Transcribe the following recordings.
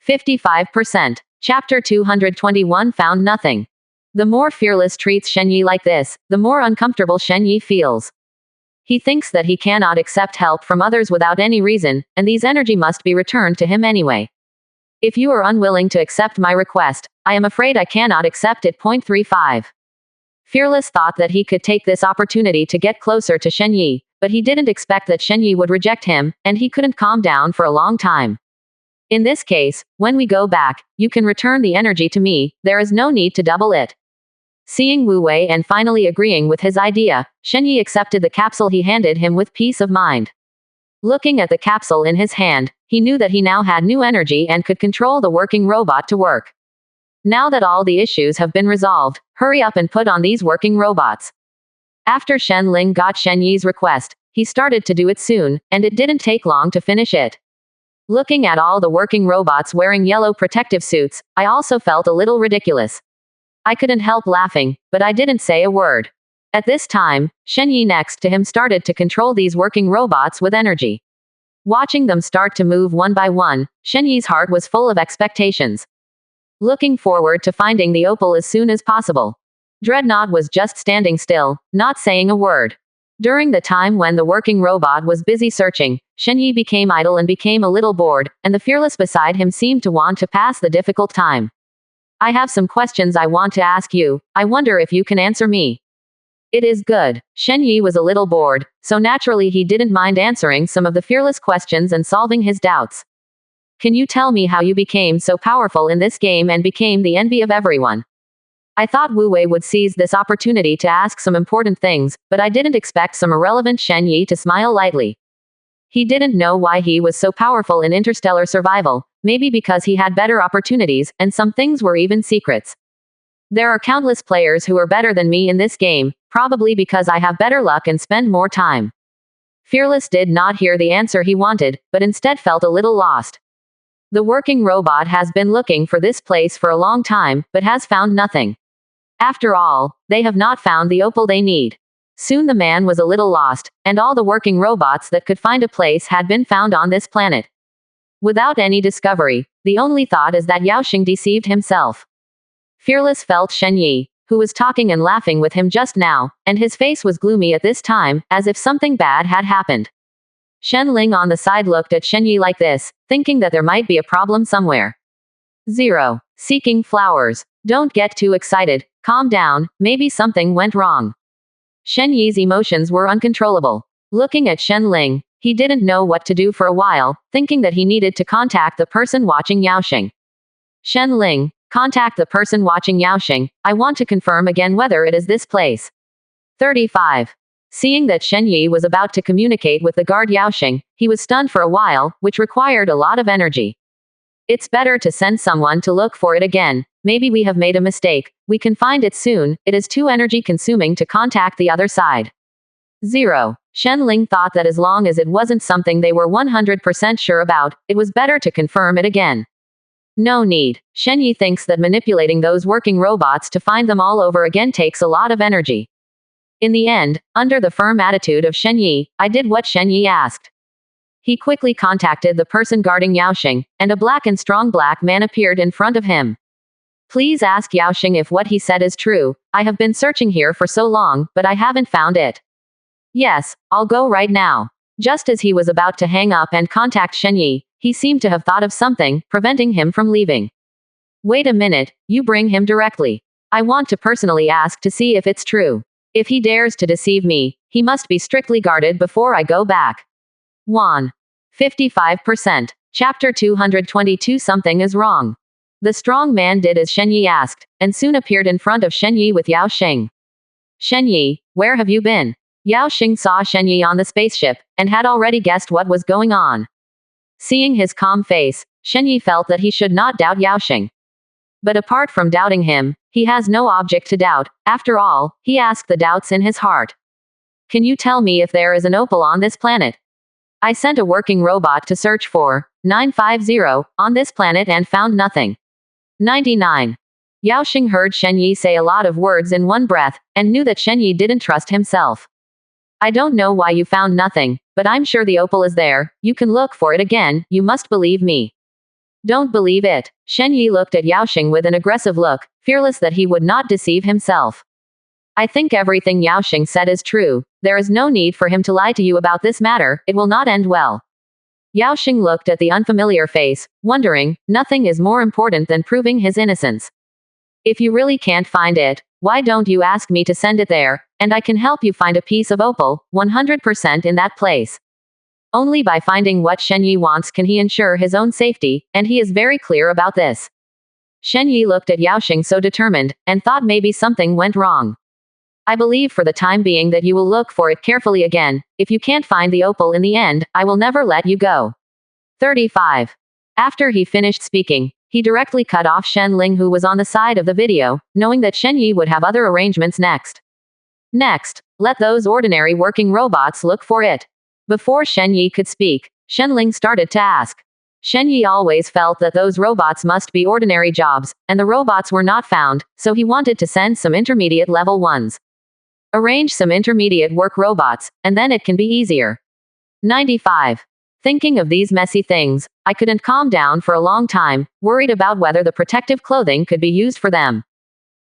55%. Chapter 221 Found nothing. The more Fearless treats Shenyi like this, the more uncomfortable Shenyi feels. He thinks that he cannot accept help from others without any reason, and these energy must be returned to him anyway. If you are unwilling to accept my request, I am afraid I cannot accept it. 35. Fearless thought that he could take this opportunity to get closer to Shenyi, but he didn't expect that Shenyi would reject him, and he couldn't calm down for a long time. In this case, when we go back, you can return the energy to me, there is no need to double it. Seeing Wu Wei and finally agreeing with his idea, Shenyi accepted the capsule he handed him with peace of mind. Looking at the capsule in his hand, he knew that he now had new energy and could control the working robot to work. Now that all the issues have been resolved, hurry up and put on these working robots. After Shen Ling got Shenyi's request, he started to do it soon, and it didn't take long to finish it. Looking at all the working robots wearing yellow protective suits, I also felt a little ridiculous. I couldn't help laughing, but I didn't say a word. At this time, Shenyi next to him started to control these working robots with energy. Watching them start to move one by one, Shenyi's heart was full of expectations. Looking forward to finding the opal as soon as possible. Dreadnought was just standing still, not saying a word. During the time when the working robot was busy searching, Shenyi became idle and became a little bored, and the Fearless beside him seemed to want to pass the difficult time. I have some questions I want to ask you, I wonder if you can answer me. It is good. Shenyi was a little bored, so naturally he didn't mind answering some of the Fearless questions and solving his doubts. Can you tell me how you became so powerful in this game and became the envy of everyone? I thought Wu Wei would seize this opportunity to ask some important things, but I didn't expect some irrelevant Shenyi to smile lightly. He didn't know why he was so powerful in interstellar survival, maybe because he had better opportunities, and some things were even secrets. There are countless players who are better than me in this game, probably because I have better luck and spend more time. Fearless did not hear the answer he wanted, but instead felt a little lost. The working robot has been looking for this place for a long time, but has found nothing. After all, they have not found the opal they need. Soon the man was a little lost, and all the working robots that could find a place had been found on this planet. Without any discovery, the only thought is that Yaoxing deceived himself. Fearless felt Shenyi, who was talking and laughing with him just now, and his face was gloomy at this time, as if something bad had happened. Shen Ling on the side looked at Shenyi like this, thinking that there might be a problem somewhere. 0. Seeking flowers. Don't get too excited, calm down, maybe something went wrong. Shenyi's emotions were uncontrollable. Looking at Shen Ling, he didn't know what to do for a while, thinking that he needed to contact the person watching Yaoxing. Shen Ling, contact the person watching Yaoxing, I want to confirm again whether it is this place. 35. Seeing that Shenyi was about to communicate with the guard Yaoxing, he was stunned for a while, which required a lot of energy. It's better to send someone to look for it again. Maybe we have made a mistake, we can find it soon, it is too energy consuming to contact the other side. 0. Shen Ling thought that as long as it wasn't something they were 100% sure about, it was better to confirm it again. No need. Shenyi thinks that manipulating those working robots to find them all over again takes a lot of energy. In the end, under the firm attitude of Shenyi, I did what Shenyi asked. He quickly contacted the person guarding Yaoxing, and a black and strong black man appeared in front of him. Please ask Yaoxing if what he said is true. I have been searching here for so long, but I haven't found it. Yes, I'll go right now. Just as he was about to hang up and contact Shenyi, he seemed to have thought of something, preventing him from leaving. Wait a minute, you bring him directly. I want to personally ask to see if it's true. If he dares to deceive me, he must be strictly guarded before I go back. 1. 55%. Chapter 222 Something is wrong. The strong man did as Shenyi asked, and soon appeared in front of Shenyi with Yaoxing. Shenyi, where have you been? Yaoxing saw Shenyi on the spaceship, and had already guessed what was going on. Seeing his calm face, Shenyi felt that he should not doubt Yaoxing. But apart from doubting him, he has no object to doubt. After all, he asked the doubts in his heart. Can you tell me if there is an opal on this planet? I sent a working robot to search for 950 on this planet and found nothing. 99. Yaoxing heard Shenyi say a lot of words in one breath, and knew that Shenyi didn't trust himself. I don't know why you found nothing, but I'm sure the opal is there, you can look for it again, you must believe me. Don't believe it. Shen Yi looked at Yaoxing with an aggressive look, fearless that he would not deceive himself. I think everything Yaoxing said is true. There is no need for him to lie to you about this matter, it will not end well. Yaoxing looked at the unfamiliar face, wondering, nothing is more important than proving his innocence. If you really can't find it, why don't you ask me to send it there, and I can help you find a piece of opal, 100% in that place. Only by finding what Shen Yi wants can he ensure his own safety, and he is very clear about this. Shen Yi looked at Yaoxing so determined, and thought maybe something went wrong. I believe for the time being that you will look for it carefully again. If you can't find the opal in the end, I will never let you go. 35. After he finished speaking, he directly cut off Shen Ling, who was on the side of the video, knowing that Shen Yi would have other arrangements next. Next, let those ordinary working robots look for it. Before Shen Yi could speak, Shen Ling started to ask. Shen Yi always felt that those robots must be ordinary jobs, and the robots were not found, so he wanted to send some intermediate level ones. Arrange some intermediate work robots, and then it can be easier. 95. Thinking of these messy things, I couldn't calm down for a long time, worried about whether the protective clothing could be used for them.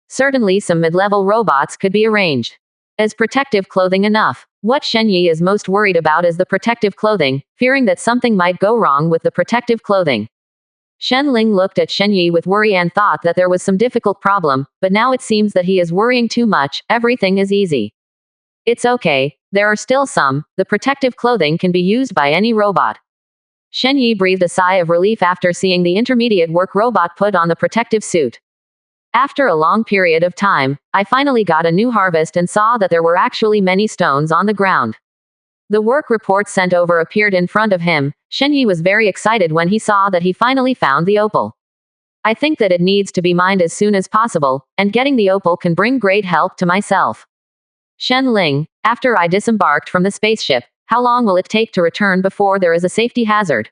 Certainly some mid-level robots could be arranged. Is protective clothing enough? What Shen Yi is most worried about is the protective clothing, fearing that something might go wrong with the protective clothing. Shen Ling looked at Shen Yi with worry and thought that there was some difficult problem, but now it seems that he is worrying too much, everything is easy. It's okay, there are still some, the protective clothing can be used by any robot. Shen Yi breathed a sigh of relief after seeing the intermediate work robot put on the protective suit. After a long period of time, I finally got a new harvest and saw that there were actually many stones on the ground. The work report sent over appeared in front of him. Shen Yi was very excited when he saw that he finally found the opal. I think that it needs to be mined as soon as possible, and getting the opal can bring great help to myself. Shen Ling, after I disembarked from the spaceship, how long will it take to return before there is a safety hazard?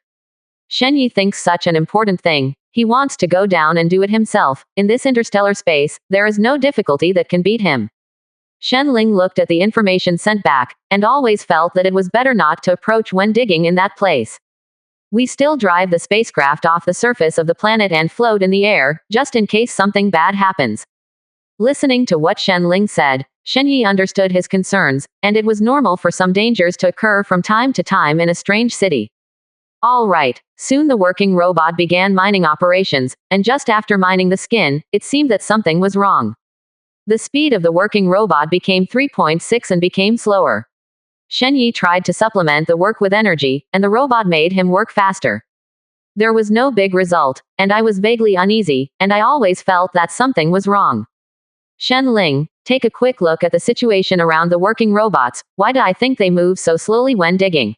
Shen Yi thinks such an important thing. He wants to go down and do it himself. In this interstellar space, there is no difficulty that can beat him. Shen Ling looked at the information sent back, and always felt that it was better not to approach when digging in that place. We still drive the spacecraft off the surface of the planet and float in the air, just in case something bad happens. Listening to what Shen Ling said, Shen Yi understood his concerns, and it was normal for some dangers to occur from time to time in a strange city. All right. Soon the working robot began mining operations, and just after mining the skin, it seemed that something was wrong. The speed of the working robot became 3.6 and became slower. Shen Yi tried to supplement the work with energy, and the robot made him work faster. There was no big result, and I was vaguely uneasy, and I always felt that something was wrong. Shen Ling, take a quick look at the situation around the working robots. Why do I think they move so slowly when digging?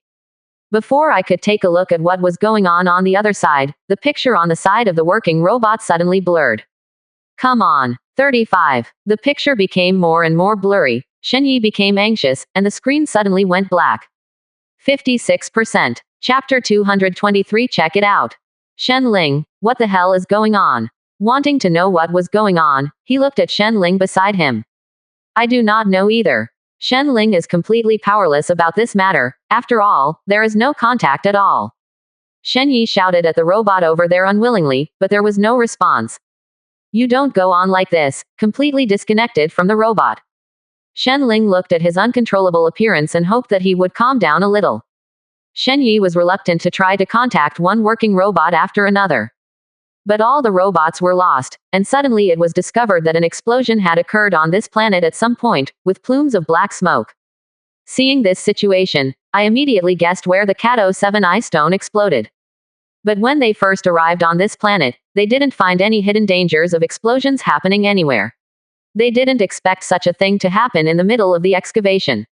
Before I could take a look at what was going on the other side, the picture on the side of the working robot suddenly blurred. Come on. 35. The picture became more and more blurry. Shen Yi became anxious, and the screen suddenly went black. 56%. Chapter 223. Check it out. Shen Ling, what the hell is going on? Wanting to know what was going on, he looked at Shen Ling beside him. I do not know either. Shen Ling is completely powerless about this matter. After all, there is no contact at all. Shen Yi shouted at the robot over there unwillingly, but there was no response. You don't go on like this, completely disconnected from the robot. Shen Ling looked at his uncontrollable appearance and hoped that he would calm down a little. Shen Yi was reluctant to try to contact one working robot after another. But all the robots were lost, and suddenly it was discovered that an explosion had occurred on this planet at some point, with plumes of black smoke. Seeing this situation, I immediately guessed where the Kato 7i stone exploded. But when they first arrived on this planet, they didn't find any hidden dangers of explosions happening anywhere. They didn't expect such a thing to happen in the middle of the excavation.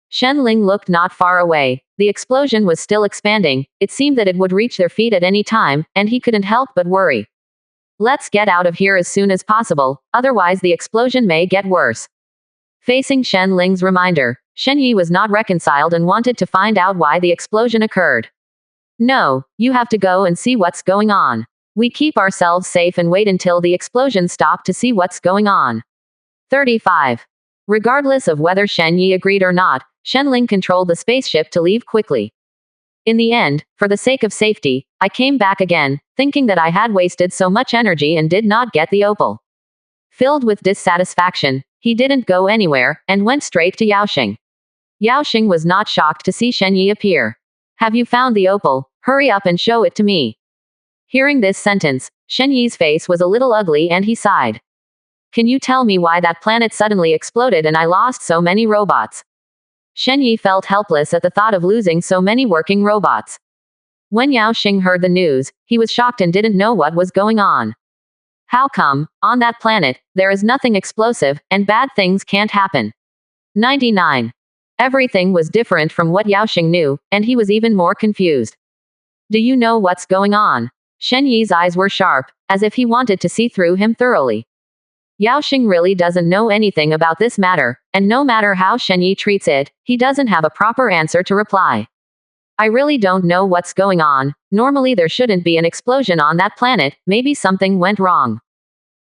Shen Ling looked not far away. The explosion was still expanding. It seemed that it would reach their feet at any time, and he couldn't help but worry. Let's get out of here as soon as possible, otherwise the explosion may get worse. Facing Shen Ling's reminder, Shen Yi was not reconciled and wanted to find out why the explosion occurred. No, you have to go and see what's going on. We keep ourselves safe and wait until the explosion stops to see what's going on. 35. Regardless of whether Shen Yi agreed or not, Shen Ling controlled the spaceship to leave quickly. In the end, for the sake of safety, I came back again, thinking that I had wasted so much energy and did not get the opal. Filled with dissatisfaction, he didn't go anywhere, and went straight to Yaoxing. Yaoxing was not shocked to see Shen Yi appear. Have you found the opal? Hurry up and show it to me. Hearing this sentence, Shen Yi's face was a little ugly and he sighed. Can you tell me why that planet suddenly exploded and I lost so many robots? Shen Yi felt helpless at the thought of losing so many working robots. When Yaoxing heard the news, he was shocked and didn't know what was going on. How come, on that planet, there is nothing explosive, and bad things can't happen? 99. Everything was different from what Yaoxing knew, and he was even more confused. Do you know what's going on? Shen Yi's eyes were sharp, as if he wanted to see through him thoroughly. Yaoxing really doesn't know anything about this matter, and no matter how Shen Yi treats it, he doesn't have a proper answer to reply. I really don't know what's going on. Normally there shouldn't be an explosion on that planet, maybe something went wrong.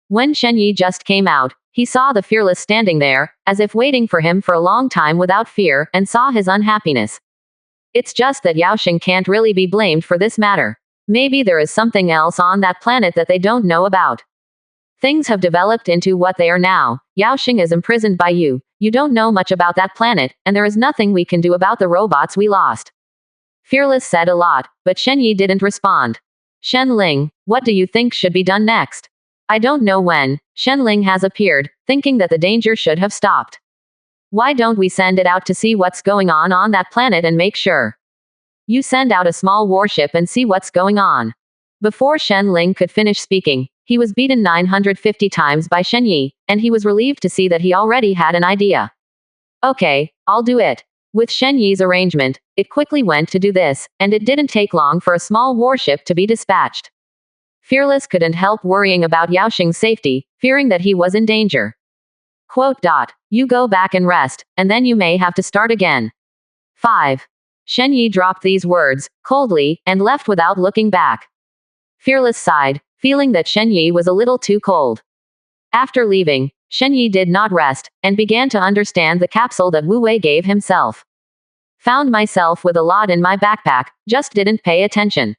When Shen Yi just came out, he saw the Fearless standing there, as if waiting for him for a long time without fear, and saw his unhappiness. It's just that Yaoxing can't really be blamed for this matter. Maybe there is something else on that planet that they don't know about. Things have developed into what they are now. Yaoxing is imprisoned by you. You don't know much about that planet, and there is nothing we can do about the robots we lost. Fearless said a lot, but Shen Yi didn't respond. Shen Ling, what do you think should be done next? I don't know when. Shen Ling has appeared, thinking that the danger should have stopped. Why don't we send it out to see what's going on that planet and make sure? You send out a small warship and see what's going on. Before Shen Ling could finish speaking, he was beaten 950 times by Shen Yi, and he was relieved to see that he already had an idea. Okay, I'll do it. With Shen Yi's arrangement, it quickly went to do this, and it didn't take long for a small warship to be dispatched. Fearless couldn't help worrying about Yaoxing's safety, fearing that he was in danger. Quote. You go back and rest, and then you may have to start again. 5. Shen Yi dropped these words, coldly, and left without looking back. Fearless sighed, feeling that Shen Yi was a little too cold. After leaving, Shen Yi did not rest, and began to understand the capsule that Wu Wei gave himself. Found myself with a lot in my backpack, just didn't pay attention.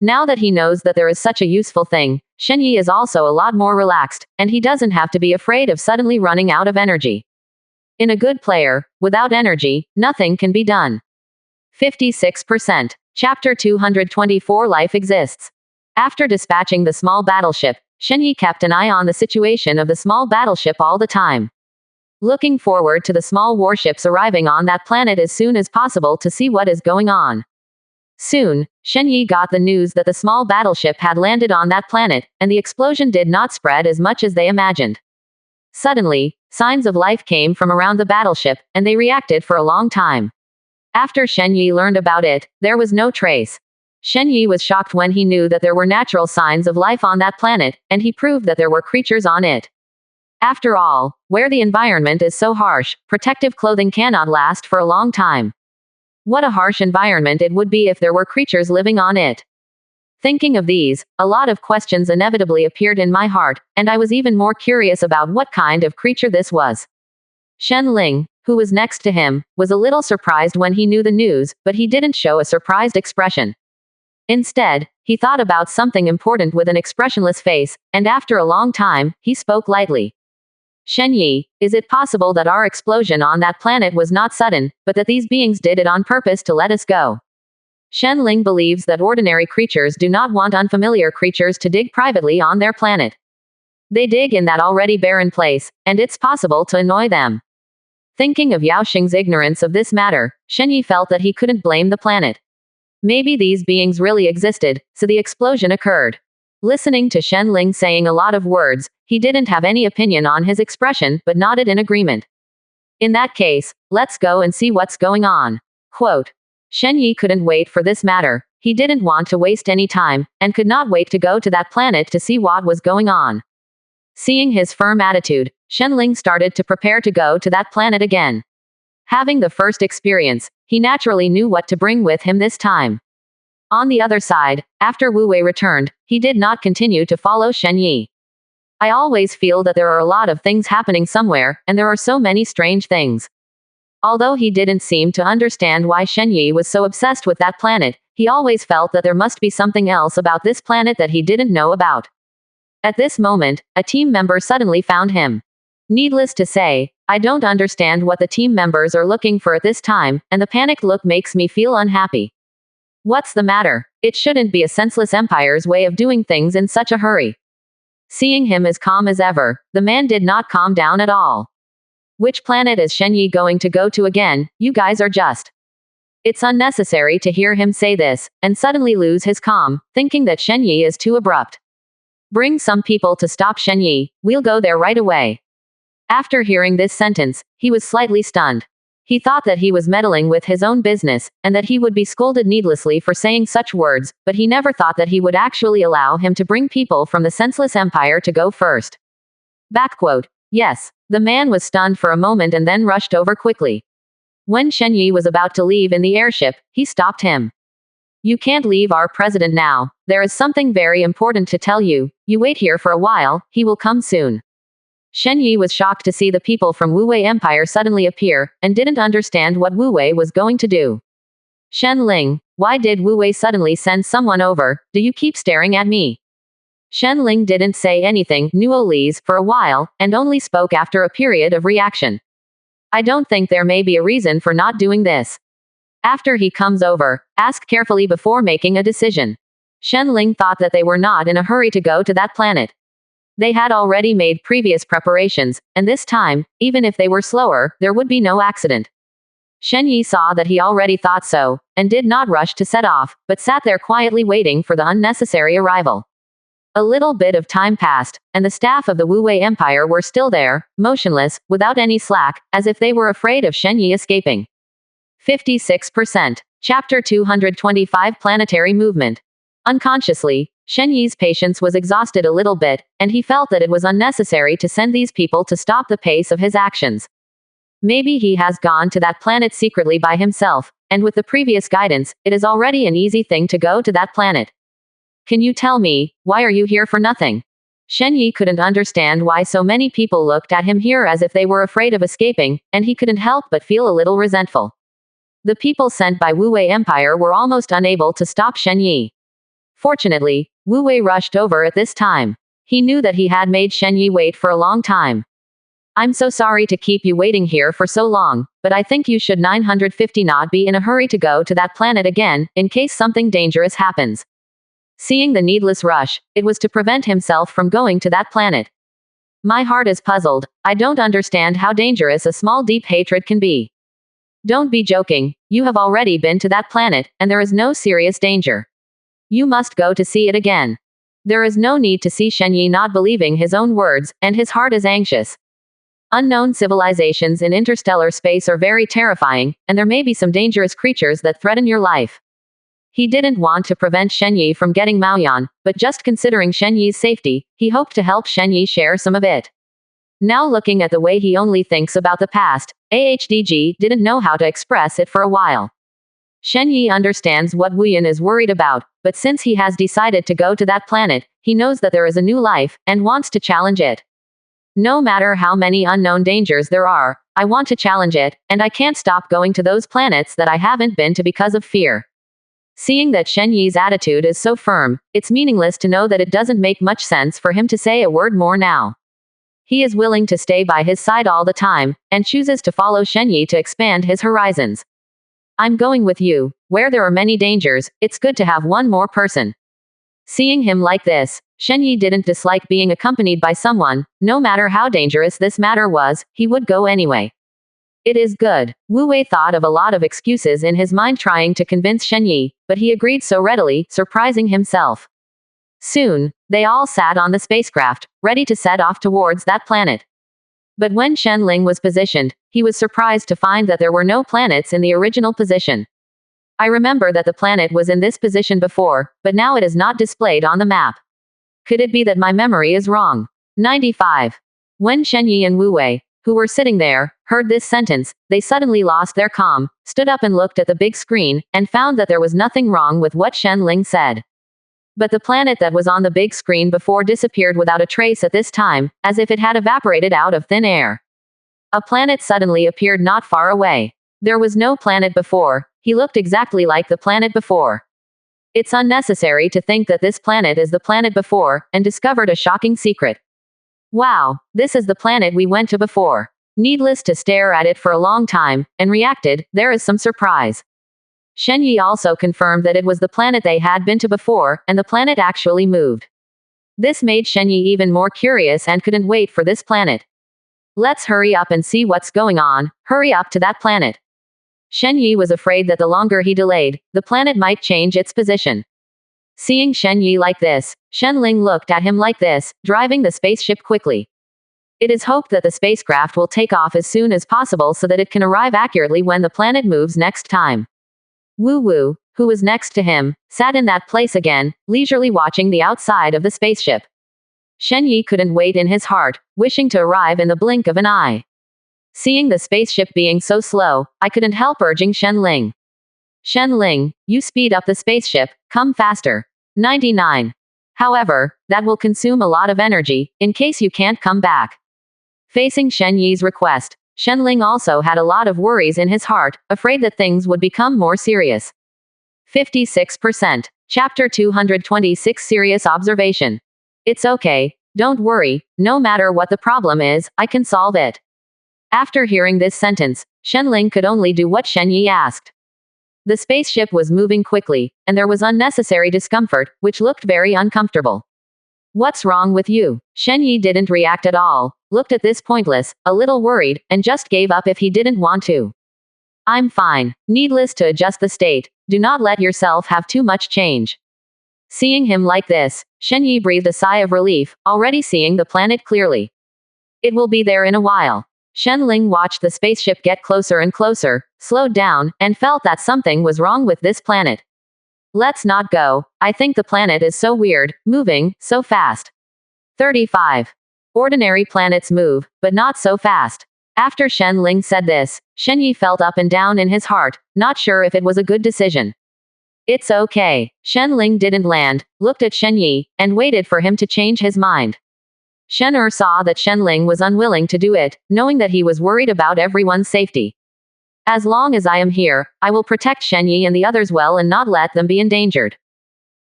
Now that he knows that there is such a useful thing, Shen Yi is also a lot more relaxed, and he doesn't have to be afraid of suddenly running out of energy. In a good player, without energy, nothing can be done. 56%. Chapter 224 Life Exists. After dispatching the small battleship, Shen Yi kept an eye on the situation of the small battleship all the time. Looking forward to the small warships arriving on that planet as soon as possible to see what is going on. Soon, Shen Yi got the news that the small battleship had landed on that planet, and the explosion did not spread as much as they imagined. Suddenly, signs of life came from around the battleship, and they reacted for a long time. After Shen Yi learned about it, there was no trace. Shen Yi was shocked when he knew that there were natural signs of life on that planet, and he proved that there were creatures on it. After all, where the environment is so harsh, protective clothing cannot last for a long time. What a harsh environment it would be if there were creatures living on it. Thinking of these, a lot of questions inevitably appeared in my heart, and I was even more curious about what kind of creature this was. Shen Ling, who was next to him, was a little surprised when he knew the news, but he didn't show a surprised expression. Instead, he thought about something important with an expressionless face, and after a long time, he spoke lightly. Shen Yi, is it possible that our explosion on that planet was not sudden, but that these beings did it on purpose to let us go? Shen Ling believes that ordinary creatures do not want unfamiliar creatures to dig privately on their planet. They dig in that already barren place, and it's possible to annoy them. Thinking of Yaoxing's ignorance of this matter, Shen Yi felt that he couldn't blame the planet. Maybe these beings really existed, so the explosion occurred. Listening to Shen Ling saying a lot of words, he didn't have any opinion on his expression, but nodded in agreement. In that case, let's go and see what's going on. Quote. Shen Yi couldn't wait for this matter. He didn't want to waste any time, and could not wait to go to that planet to see what was going on. Seeing his firm attitude, Shen Ling started to prepare to go to that planet again. Having the first experience, he naturally knew what to bring with him this time. On the other side, after Wu Wei returned, he did not continue to follow Shen Yi. I always feel that there are a lot of things happening somewhere, and there are so many strange things. Although he didn't seem to understand why Shenyi was so obsessed with that planet, he always felt that there must be something else about this planet that he didn't know about. At this moment, a team member suddenly found him. Needless to say, I don't understand what the team members are looking for at this time, and the panicked look makes me feel unhappy. What's the matter? It shouldn't be a senseless empire's way of doing things in such a hurry. Seeing him as calm as ever, the man did not calm down at all. Which planet is Shenyi going to go to again? You guys are just. It's unnecessary to hear him say this, and suddenly lose his calm, thinking that Shenyi is too abrupt. Bring some people to stop Shenyi, we'll go there right away. After hearing this sentence, he was slightly stunned. He thought that he was meddling with his own business, and that he would be scolded needlessly for saying such words, but he never thought that he would actually allow him to bring people from the senseless empire to go first. Backquote. Yes, the man was stunned for a moment and then rushed over quickly. When Shenyi was about to leave in the airship, he stopped him. You can't leave our president now. There is something very important to tell you. You wait here for a while, he will come soon. Shenyi was shocked to see the people from Wu Wei Empire suddenly appear, and didn't understand what Wu Wei was going to do. Shen Ling, why did Wu Wei suddenly send someone over? Do you keep staring at me? Shen Ling didn't say anything, Nuolese, for a while, and only spoke after a period of reaction. I don't think there may be a reason for not doing this. After he comes over, ask carefully before making a decision. Shen Ling thought that they were not in a hurry to go to that planet. They had already made previous preparations, and this time, even if they were slower, there would be no accident. Shenyi saw that he already thought so, and did not rush to set off, but sat there quietly waiting for the unnecessary arrival. A little bit of time passed, and the staff of the Wu Wei Empire were still there, motionless, without any slack, as if they were afraid of Shenyi escaping. 56%. Chapter 225 Planetary Movement. Unconsciously, Shenyi's patience was exhausted a little bit, and he felt that it was unnecessary to send these people to stop the pace of his actions. Maybe he has gone to that planet secretly by himself, and with the previous guidance, it is already an easy thing to go to that planet. Can you tell me, why are you here for nothing? Shenyi couldn't understand why so many people looked at him here as if they were afraid of escaping, and he couldn't help but feel a little resentful. The people sent by Wu Wei Empire were almost unable to stop Shenyi. Fortunately, Wu Wei rushed over at this time. He knew that he had made Shenyi wait for a long time. I'm so sorry to keep you waiting here for so long, but I think you should 950 not be in a hurry to go to that planet again, in case something dangerous happens. Seeing the needless rush, it was to prevent himself from going to that planet. My heart is puzzled. I don't understand how dangerous a small deep hatred can be. Don't be joking, you have already been to that planet, and there is no serious danger. You must go to see it again. There is no need to see Shenyi not believing his own words, and his heart is anxious. Unknown civilizations in interstellar space are very terrifying, and there may be some dangerous creatures that threaten your life. He didn't want to prevent Shenyi from getting Maoyan, but just considering Shenyi's safety, he hoped to help Shenyi share some of it. Now looking at the way he only thinks about the past, AHDG didn't know how to express it for a while. Shenyi understands what Wuyan is worried about, but since he has decided to go to that planet, he knows that there is a new life, and wants to challenge it. No matter how many unknown dangers there are, I want to challenge it, and I can't stop going to those planets that I haven't been to because of fear. Seeing that Shenyi's attitude is so firm, it's meaningless to know that it doesn't make much sense for him to say a word more now. He is willing to stay by his side all the time, and chooses to follow Shenyi to expand his horizons. I'm going with you. Where there are many dangers, it's good to have one more person. Seeing him like this, Shenyi didn't dislike being accompanied by someone. No matter how dangerous this matter was, he would go anyway. It is good. Wu Wei thought of a lot of excuses in his mind trying to convince Shenyi, but he agreed so readily, surprising himself. Soon, they all sat on the spacecraft, ready to set off towards that planet. But when Shen Ling was positioned, he was surprised to find that there were no planets in the original position. I remember that the planet was in this position before, but now it is not displayed on the map. Could it be that my memory is wrong? 95. When Shenyi and Wu Wei, who were sitting there, heard this sentence, they suddenly lost their calm, stood up and looked at the big screen, and found that there was nothing wrong with what Shen Ling said. But the planet that was on the big screen before disappeared without a trace at this time, as if it had evaporated out of thin air. A planet suddenly appeared not far away. There was no planet before. He looked exactly like the planet before. It's unnecessary to think that this planet is the planet before, and discovered a shocking secret. Wow, this is the planet we went to before. Needless to stare at it for a long time, and reacted, there is some surprise. Shenyi also confirmed that it was the planet they had been to before, and the planet actually moved. This made Shenyi even more curious and couldn't wait for this planet. Let's hurry up and see what's going on, hurry up to that planet. Shenyi was afraid that the longer he delayed, the planet might change its position. Seeing Shenyi like this, Shenling looked at him like this, driving the spaceship quickly. It is hoped that the spacecraft will take off as soon as possible so that it can arrive accurately when the planet moves next time. Wu Wu, who was next to him, sat in that place again, leisurely watching the outside of the spaceship. Shenyi couldn't wait in his heart, wishing to arrive in the blink of an eye. Seeing the spaceship being so slow, I couldn't help urging Shenling. Shenling, you speed up the spaceship, come faster. 99. However, that will consume a lot of energy, in case you can't come back. Facing Shenyi's request, Shenling also had a lot of worries in his heart, afraid that things would become more serious. 56%. Chapter 226 Serious Observation. It's okay, don't worry, no matter what the problem is, I can solve it. After hearing this sentence, Shenling could only do what Shenyi asked. The spaceship was moving quickly, and there was unnecessary discomfort, which looked very uncomfortable. What's wrong with you? Shenyi didn't react at all, looked at this pointless, a little worried, and just gave up if he didn't want to. I'm fine. Needless to adjust the state, do not let yourself have too much change. Seeing him like this, Shenyi breathed a sigh of relief, already seeing the planet clearly. It will be there in a while. Shenling watched the spaceship get closer and closer, slowed down, and felt that something was wrong with this planet. Let's not go, I think the planet is so weird, moving so fast. 35. Ordinary planets move, but not so fast. After Shenling said this, Shenyi felt up and down in his heart, not sure if it was a good decision. It's okay. Shenling didn't land, looked at Shenyi, and waited for him to change his mind. Shen'er saw that Shenling was unwilling to do it, knowing that he was worried about everyone's safety. As long as I am here, I will protect Shenyi and the others well and not let them be endangered.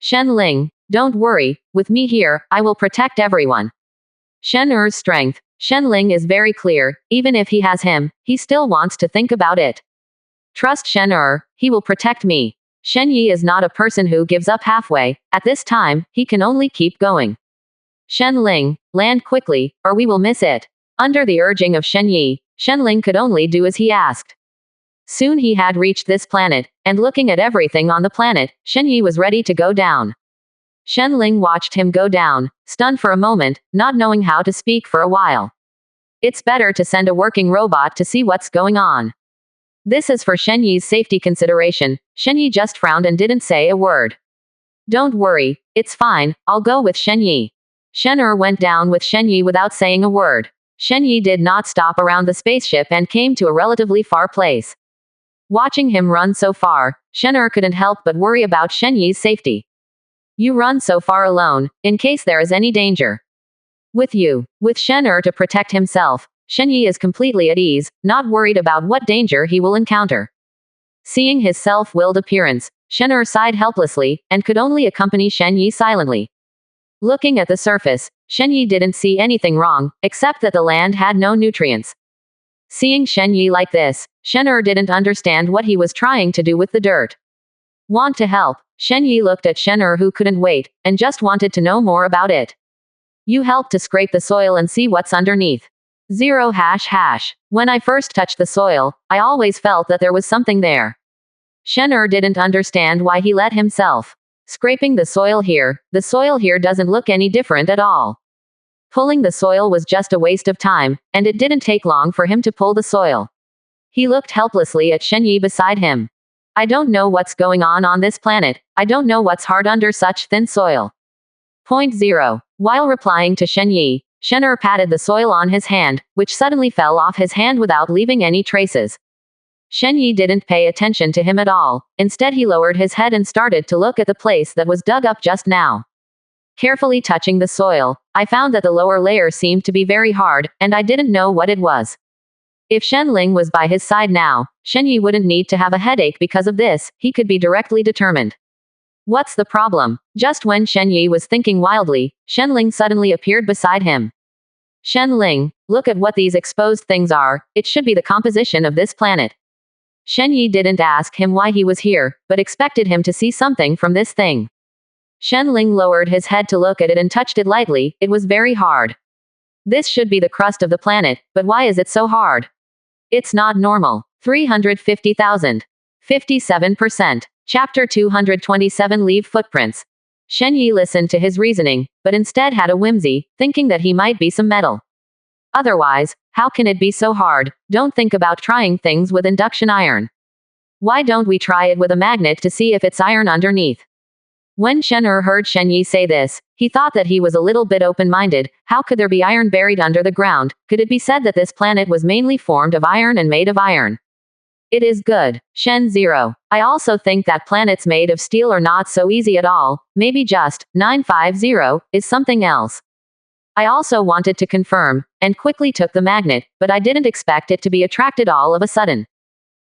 Shenling, don't worry, with me here, I will protect everyone. Shen'er's strength. Shenling is very clear, even if he has him, he still wants to think about it. Trust Shen'er, he will protect me. Shenyi is not a person who gives up halfway, at this time, he can only keep going. Shenling, land quickly, or we will miss it. Under the urging of Shenyi, Shenling could only do as he asked. Soon he had reached this planet, and looking at everything on the planet, Shenyi was ready to go down. Shenling watched him go down, stunned for a moment, not knowing how to speak for a while. It's better to send a working robot to see what's going on. This is for Shenyi's safety consideration. Shenyi just frowned and didn't say a word. Don't worry, it's fine, I'll go with Shenyi. Shen'er went down with Shenyi without saying a word. Shenyi did not stop around the spaceship and came to a relatively far place. Watching him run so far, Shen'er couldn't help but worry about Shenyi's safety. You run so far alone, in case there is any danger. With Shen'er to protect himself, Shenyi is completely at ease, not worried about what danger he will encounter. Seeing his self-willed appearance, Shen'er sighed helplessly, and could only accompany Shenyi silently. Looking at the surface, Shenyi didn't see anything wrong, except that the land had no nutrients. Seeing Shenyi like this, Shen'er didn't understand what he was trying to do with the dirt. Want to help? Shenyi looked at Shen'er who couldn't wait, and just wanted to know more about it. You help to scrape the soil and see what's underneath. 0 #. When I first touched the soil, I always felt that there was something there. Shen'er didn't understand why he let himself. Scraping the soil here doesn't look any different at all. Pulling the soil was just a waste of time, and it didn't take long for him to pull the soil. He looked helplessly at Shenyi beside him. I don't know what's going on this planet, I don't know what's hard under such thin soil. 0. While replying to Shenyi, Shen'er patted the soil on his hand, which suddenly fell off his hand without leaving any traces. Shenyi didn't pay attention to him at all, instead he lowered his head and started to look at the place that was dug up just now. Carefully touching the soil, I found that the lower layer seemed to be very hard, and I didn't know what it was. If Shen Ling was by his side now, Shen Yi wouldn't need to have a headache because of this, he could be directly determined. What's the problem? Just when Shen Yi was thinking wildly, Shen Ling suddenly appeared beside him. Shen Ling, look at what these exposed things are, it should be the composition of this planet. Shen Yi didn't ask him why he was here, but expected him to see something from this thing. Shen Ling lowered his head to look at it and touched it lightly, it was very hard. This should be the crust of the planet, but why is it so hard? It's not normal. 350,000. 57%. Chapter 227 Leave Footprints. Shen Yi listened to his reasoning, but instead had a whimsy, thinking that he might be some metal. Otherwise, how can it be so hard? Don't think about trying things with induction iron. Why don't we try it with a magnet to see if it's iron underneath? When Shen Er heard Shen Yi say this, he thought that he was a little bit open-minded. How could there be iron buried under the ground? Could it be said that this planet was mainly formed of iron and made of iron? It is good. Shen Zero. I also think that planets made of steel are not so easy at all. Maybe just 950 is something else. I also wanted to confirm, and quickly took the magnet, but I didn't expect it to be attracted all of a sudden.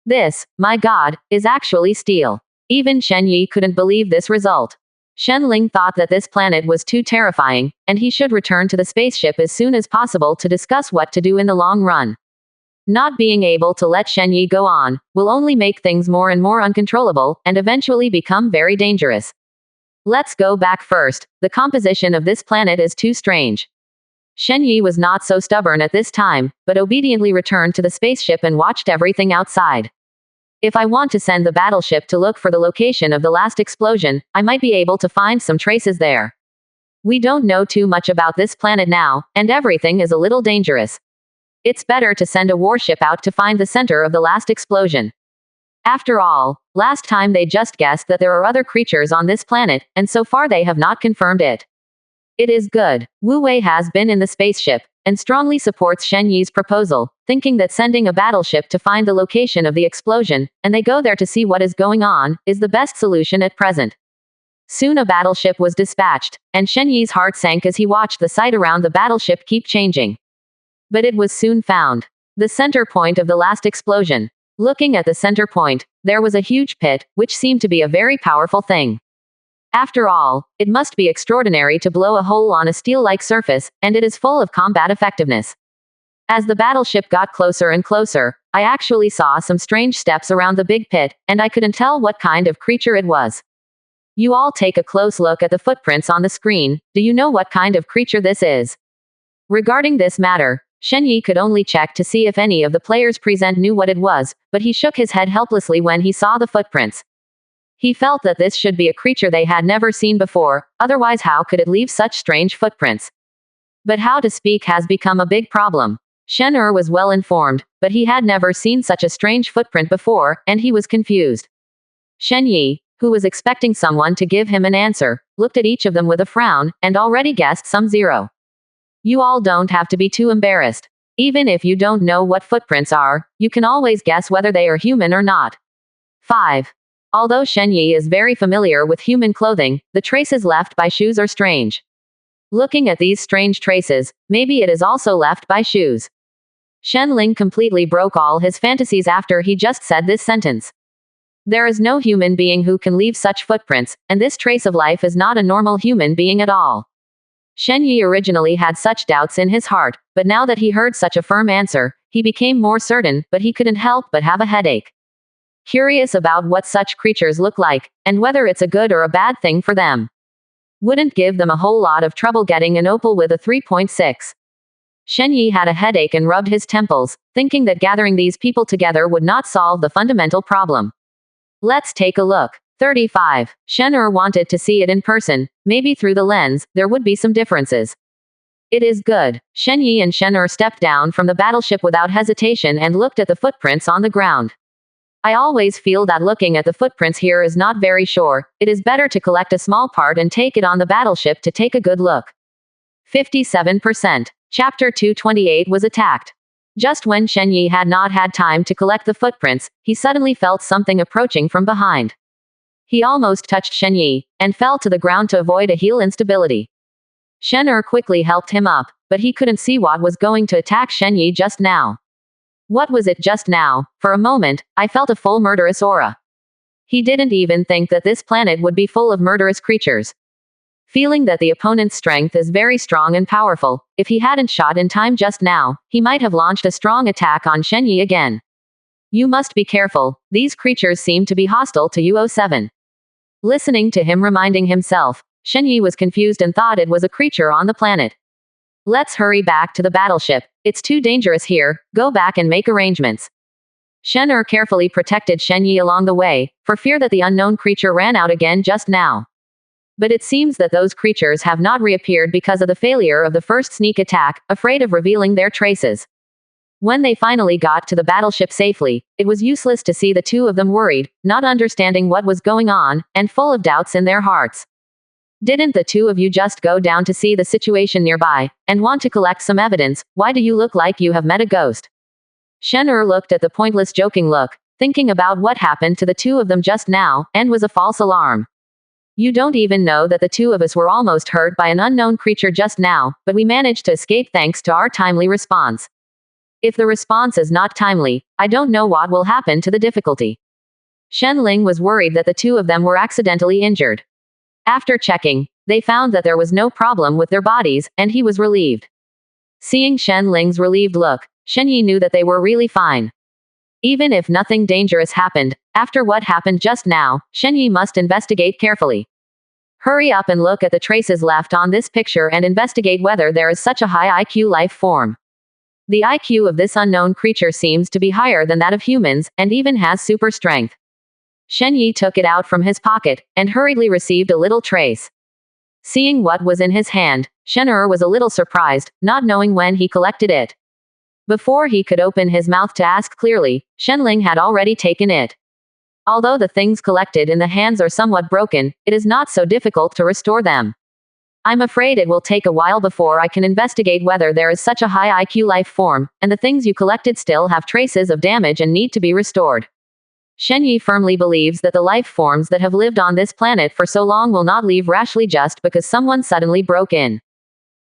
This, my god, is actually steel. Even Shen Yi couldn't believe this result. Shen Ling thought that this planet was too terrifying, and he should return to the spaceship as soon as possible to discuss what to do in the long run. Not being able to let Shen Yi go on will only make things more and more uncontrollable, and eventually become very dangerous. Let's go back first. The composition of this planet is too strange. Shen Yi was not so stubborn at this time, but obediently returned to the spaceship and watched everything outside. If I want to send the battleship to look for the location of the last explosion, I might be able to find some traces there. We don't know too much about this planet now, and everything is a little dangerous. It's better to send a warship out to find the center of the last explosion. After all, last time they just guessed that there are other creatures on this planet, and so far they have not confirmed it. It is good. Wu Wei has been in the spaceship, and strongly supports Shen Yi's proposal, thinking that sending a battleship to find the location of the explosion, and they go there to see what is going on, is the best solution at present. Soon a battleship was dispatched, and Shen Yi's heart sank as he watched the sight around the battleship keep changing. But it was soon found. The center point of the last explosion. Looking at the center point, there was a huge pit, which seemed to be a very powerful thing. After all, it must be extraordinary to blow a hole on a steel-like surface, and it is full of combat effectiveness. As the battleship got closer and closer, I actually saw some strange steps around the big pit, and I couldn't tell what kind of creature it was. You all take a close look at the footprints on the screen. Do you know what kind of creature this is? Regarding this matter, Shen Yi could only check to see if any of the players present knew what it was, but he shook his head helplessly when he saw the footprints. He felt that this should be a creature they had never seen before, otherwise how could it leave such strange footprints? But how to speak has become a big problem. Shen Er was well informed, but he had never seen such a strange footprint before, and he was confused. Shen Yi, who was expecting someone to give him an answer, looked at each of them with a frown, and already guessed some zero. You all don't have to be too embarrassed. Even if you don't know what footprints are, you can always guess whether they are human or not. 5. Although Shen Yi is very familiar with human clothing, the traces left by shoes are strange. Looking at these strange traces, maybe it is also left by shoes. Shen Ling completely broke all his fantasies after he just said this sentence. There is no human being who can leave such footprints, and this trace of life is not a normal human being at all. Shen Yi originally had such doubts in his heart, but now that he heard such a firm answer, he became more certain, but he couldn't help but have a headache. Curious about what such creatures look like, and whether it's a good or a bad thing for them. Wouldn't give them a whole lot of trouble getting an opal with a 3.6. Shen Yi had a headache and rubbed his temples, thinking that gathering these people together would not solve the fundamental problem. Let's take a look. 35. Shen Er wanted to see it in person, maybe through the lens, there would be some differences. It is good. Shen Yi and Shen Er stepped down from the battleship without hesitation and looked at the footprints on the ground. I always feel that looking at the footprints here is not very sure. It is better to collect a small part and take it on the battleship to take a good look. 57%. Chapter 228 was attacked. Just when Shen Yi had not had time to collect the footprints, he suddenly felt something approaching from behind. He almost touched Shen Yi, and fell to the ground to avoid a heel instability. Shen Er quickly helped him up, but he couldn't see what was going to attack Shen Yi just now. What was it just now? For a moment, I felt a full murderous aura. He didn't even think that this planet would be full of murderous creatures. Feeling that the opponent's strength is very strong and powerful, if he hadn't shot in time just now, he might have launched a strong attack on Shenyi again. You must be careful, these creatures seem to be hostile to U07. Listening to him reminding himself, Shenyi was confused and thought it was a creature on the planet. Let's hurry back to the battleship. It's too dangerous here, go back and make arrangements. Shen carefully protected Shenyi along the way, for fear that the unknown creature ran out again just now. But it seems that those creatures have not reappeared because of the failure of the first sneak attack, afraid of revealing their traces. When they finally got to the battleship safely, it was useless to see the two of them worried, not understanding what was going on, and full of doubts in their hearts. Didn't the two of you just go down to see the situation nearby, and want to collect some evidence? Why do you look like you have met a ghost? Shen looked at the pointless joking look, thinking about what happened to the two of them just now, and was a false alarm. You don't even know that the two of us were almost hurt by an unknown creature just now, but we managed to escape thanks to our timely response. If the response is not timely, I don't know what will happen to the difficulty. Shen Ling was worried that the two of them were accidentally injured. After checking, they found that there was no problem with their bodies, and he was relieved. Seeing Shen Ling's relieved look, Shenyi knew that they were really fine. Even if nothing dangerous happened, after what happened just now, Shenyi must investigate carefully. Hurry up and look at the traces left on this picture and investigate whether there is such a high IQ life form. The IQ of this unknown creature seems to be higher than that of humans, and even has super strength. Shenyi took it out from his pocket, and hurriedly received a little trace. Seeing what was in his hand, Shen was a little surprised, not knowing when he collected it. Before he could open his mouth to ask clearly, Shen Ling had already taken it. Although the things collected in the hands are somewhat broken, it is not so difficult to restore them. I'm afraid it will take a while before I can investigate whether there is such a high IQ life form, and the things you collected still have traces of damage and need to be restored. Shenyi firmly believes that the life forms that have lived on this planet for so long will not leave rashly just because someone suddenly broke in.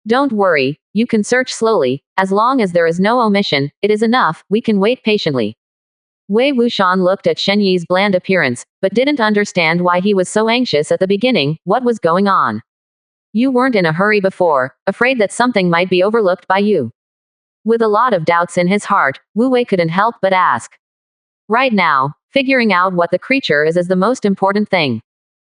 Don't worry, you can search slowly, as long as there is no omission, it is enough, we can wait patiently. Wei Wuxian looked at Shenyi's bland appearance, but didn't understand why he was so anxious at the beginning, what was going on. You weren't in a hurry before, afraid that something might be overlooked by you. With a lot of doubts in his heart, Wu Wei couldn't help but ask. Right now, figuring out what the creature is the most important thing.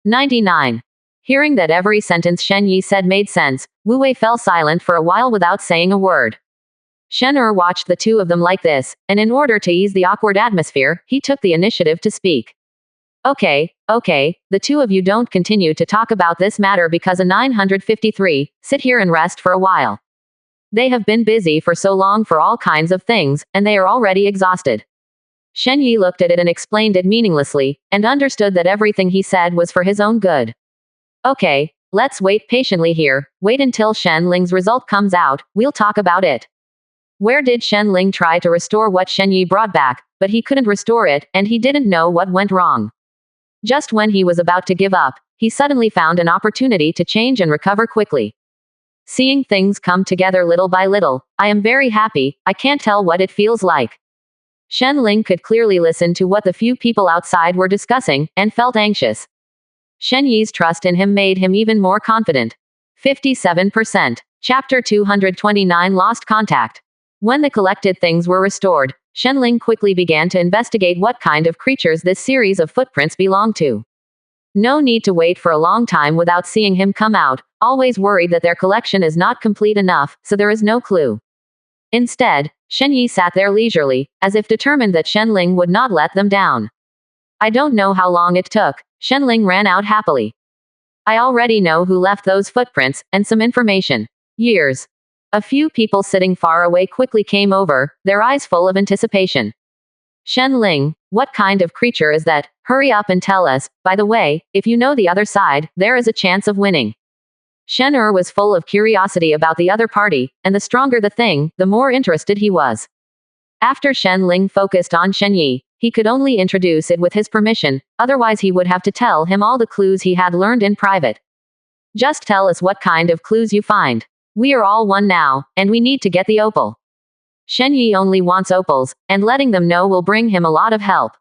99. Hearing that every sentence Shen Yi said made sense, Wu Wei fell silent for a while without saying a word. Shen watched the two of them like this, and in order to ease the awkward atmosphere, he took the initiative to speak. Okay, the two of you don't continue to talk about this matter because a 953, sit here and rest for a while. They have been busy for so long for all kinds of things, and they are already exhausted. Shen Yi looked at it and explained it meaninglessly, and understood that everything he said was for his own good. Okay, let's wait patiently here, wait until Shen Ling's result comes out, we'll talk about it. Where did Shen Ling try to restore what Shen Yi brought back, but he couldn't restore it, and he didn't know what went wrong. Just when he was about to give up, he suddenly found an opportunity to change and recover quickly. Seeing things come together little by little, I am very happy, I can't tell what it feels like. Shen Ling could clearly listen to what the few people outside were discussing, and felt anxious. Shen Yi's trust in him made him even more confident. 57%. Chapter 229 Lost Contact. When the collected things were restored, Shen Ling quickly began to investigate what kind of creatures this series of footprints belonged to. No need to wait for a long time without seeing him come out, always worried that their collection is not complete enough, so there is no clue. Instead, Shen Yi sat there leisurely, as if determined that Shen Ling would not let them down. I don't know how long it took, Shen Ling ran out happily. I already know who left those footprints, and some information. Years. A few people sitting far away quickly came over, their eyes full of anticipation. Shen Ling, what kind of creature is that? Hurry up and tell us, by the way, if you know the other side, there is a chance of winning. Shen was full of curiosity about the other party, and the stronger the thing, the more interested he was. After Shen Ling focused on Shen Yi, he could only introduce it with his permission, otherwise he would have to tell him all the clues he had learned in private. Just tell us what kind of clues you find. We are all one now, and we need to get the opal. Shen Yi only wants opals, and letting them know will bring him a lot of help.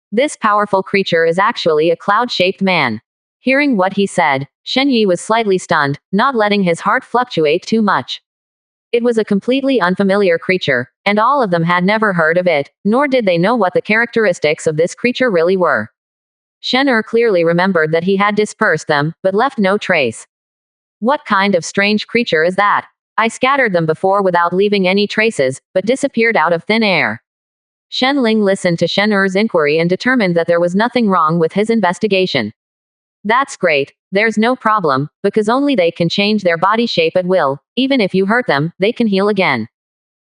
This powerful creature is actually a cloud-shaped man. Hearing what he said, Shen Yi was slightly stunned, not letting his heart fluctuate too much. It was a completely unfamiliar creature, and all of them had never heard of it, nor did they know what the characteristics of this creature really were. Shen Er clearly remembered that he had dispersed them, but left no trace. What kind of strange creature is that? I scattered them before without leaving any traces, but disappeared out of thin air. Shen Ling listened to Shen Er's inquiry and determined that there was nothing wrong with his investigation. That's great, there's no problem, because only they can change their body shape at will. Even if you hurt them, they can heal again.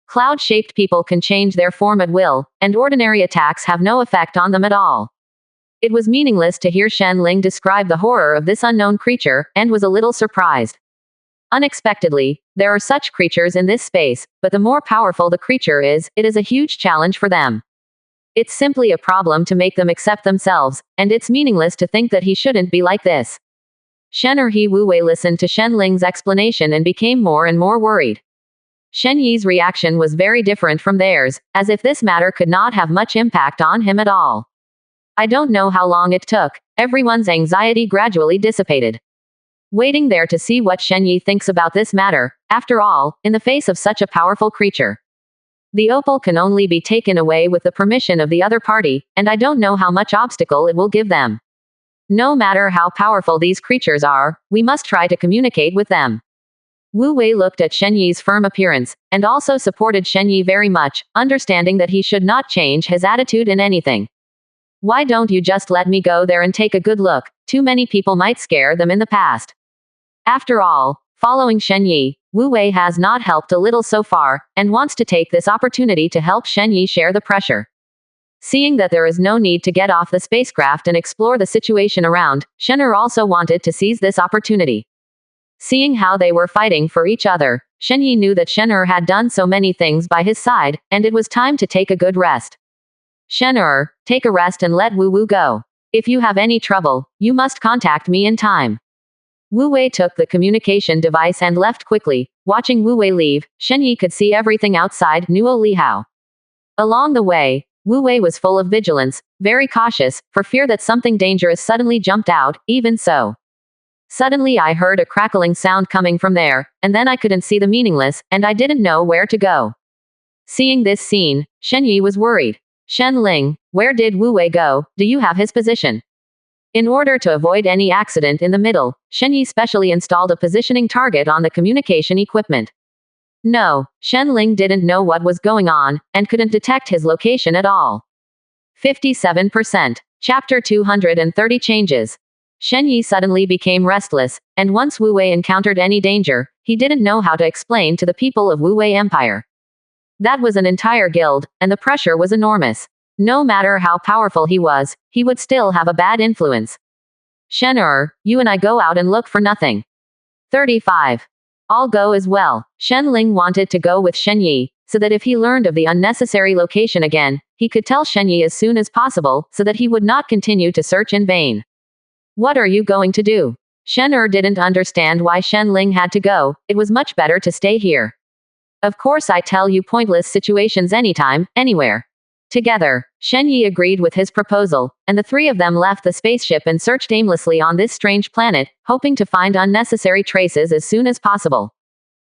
Cloud-shaped people can change their form at will, and ordinary attacks have no effect on them at all. It was meaningless to hear Shen Ling describe the horror of this unknown creature, and was a little surprised. Unexpectedly, there are such creatures in this space, but the more powerful the creature is, it is a huge challenge for them. It's simply a problem to make them accept themselves, and it's meaningless to think that he shouldn't be like this. Shen Er He Wu Wei listened to Shen Ling's explanation and became more and more worried. Shen Yi's reaction was very different from theirs, as if this matter could not have much impact on him at all. I don't know how long it took. Everyone's anxiety gradually dissipated. Waiting there to see what Shen Yi thinks about this matter, after all, in the face of such a powerful creature. The opal can only be taken away with the permission of the other party, and I don't know how much obstacle it will give them. No matter how powerful these creatures are, we must try to communicate with them. Wu Wei looked at Shen Yi's firm appearance, and also supported Shen Yi very much, understanding that he should not change his attitude in anything. Why don't you just let me go there and take a good look? Too many people might scare them in the past. After all, following Shen Yi, Wu Wei has not helped a little so far, and wants to take this opportunity to help Shen Yi share the pressure. Seeing that there is no need to get off the spacecraft and explore the situation around, Shen Er also wanted to seize this opportunity. Seeing how they were fighting for each other, Shen Yi knew that Shen Er had done so many things by his side, and it was time to take a good rest. Shen Er, take a rest and let Wu Wu go. If you have any trouble, you must contact me in time. Wu Wei took the communication device and left quickly. Watching Wu Wei leave, Shen Yi could see everything outside Nuo Lihao. Along the way, Wu Wei was full of vigilance, very cautious, for fear that something dangerous suddenly jumped out. Even so, suddenly I heard a crackling sound coming from there, and then I couldn't see the meaningless, and I didn't know where to go. Seeing this scene, Shen Yi was worried. Shen Ling, where did Wu Wei go? Do you have his position? In order to avoid any accident in the middle, Shen Yi specially installed a positioning target on the communication equipment. No, Shen Ling didn't know what was going on, and couldn't detect his location at all. 57%. Chapter 230 Changes. Shen Yi suddenly became restless, and once Wu Wei encountered any danger, he didn't know how to explain to the people of Wu Wei Empire. That was an entire guild, and the pressure was enormous. No matter how powerful he was, he would still have a bad influence. Shen Er, you and I go out and look for nothing. 35. I'll go as well. Shen Ling wanted to go with Shen Yi, so that if he learned of the unnecessary location again, he could tell Shen Yi as soon as possible, so that he would not continue to search in vain. What are you going to do? Shen Er didn't understand why Shen Ling had to go. It was much better to stay here. Of course I tell you pointless situations anytime, anywhere. Together, Shen Yi agreed with his proposal, and the three of them left the spaceship and searched aimlessly on this strange planet, hoping to find unnecessary traces as soon as possible.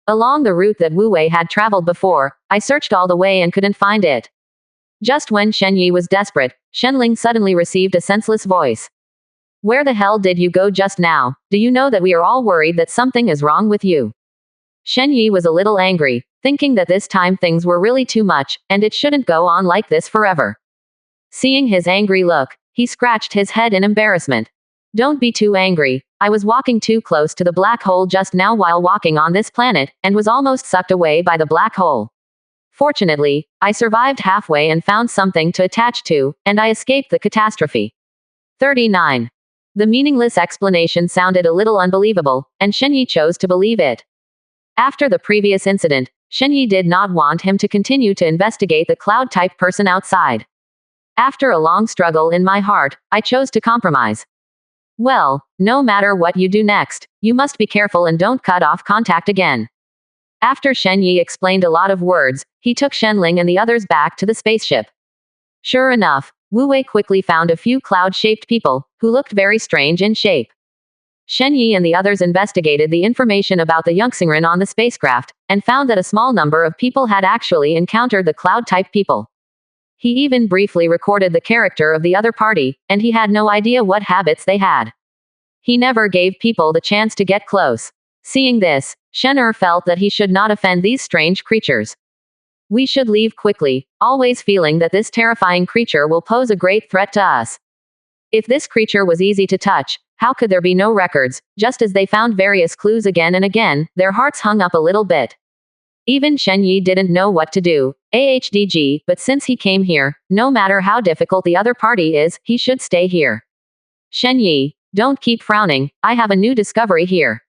Along the route that Wu Wei had traveled before, I searched all the way and couldn't find it. Just when Shen Yi was desperate, Shen Ling suddenly received a senseless voice. Where the hell did you go just now? Do you know that we are all worried that something is wrong with you? Shen Yi was a little angry, thinking that this time things were really too much, and it shouldn't go on like this forever. Seeing his angry look, he scratched his head in embarrassment. Don't be too angry. I was walking too close to the black hole just now while walking on this planet, and was almost sucked away by the black hole. Fortunately, I survived halfway and found something to attach to, and I escaped the catastrophe. 39. The meaningless explanation sounded a little unbelievable, and Shen Yi chose to believe it. After the previous incident, Shen Yi did not want him to continue to investigate the cloud-type person outside. After a long struggle in my heart, I chose to compromise. Well, no matter what you do next, you must be careful and don't cut off contact again. After Shen Yi explained a lot of words, he took Shen Ling and the others back to the spaceship. Sure enough, Wu Wei quickly found a few cloud-shaped people, who looked very strange in shape. Shen Yi and the others investigated the information about the Yunxingren on the spacecraft, and found that a small number of people had actually encountered the cloud-type people. He even briefly recorded the character of the other party, and he had no idea what habits they had. He never gave people the chance to get close. Seeing this, Shen Er felt that he should not offend these strange creatures. We should leave quickly, always feeling that this terrifying creature will pose a great threat to us. If this creature was easy to touch, how could there be no records? Just as they found various clues again and again, their hearts hung up a little bit. Even Shen Yi didn't know what to do, but since he came here, no matter how difficult the other party is, he should stay here. Shen Yi, don't keep frowning, I have a new discovery here.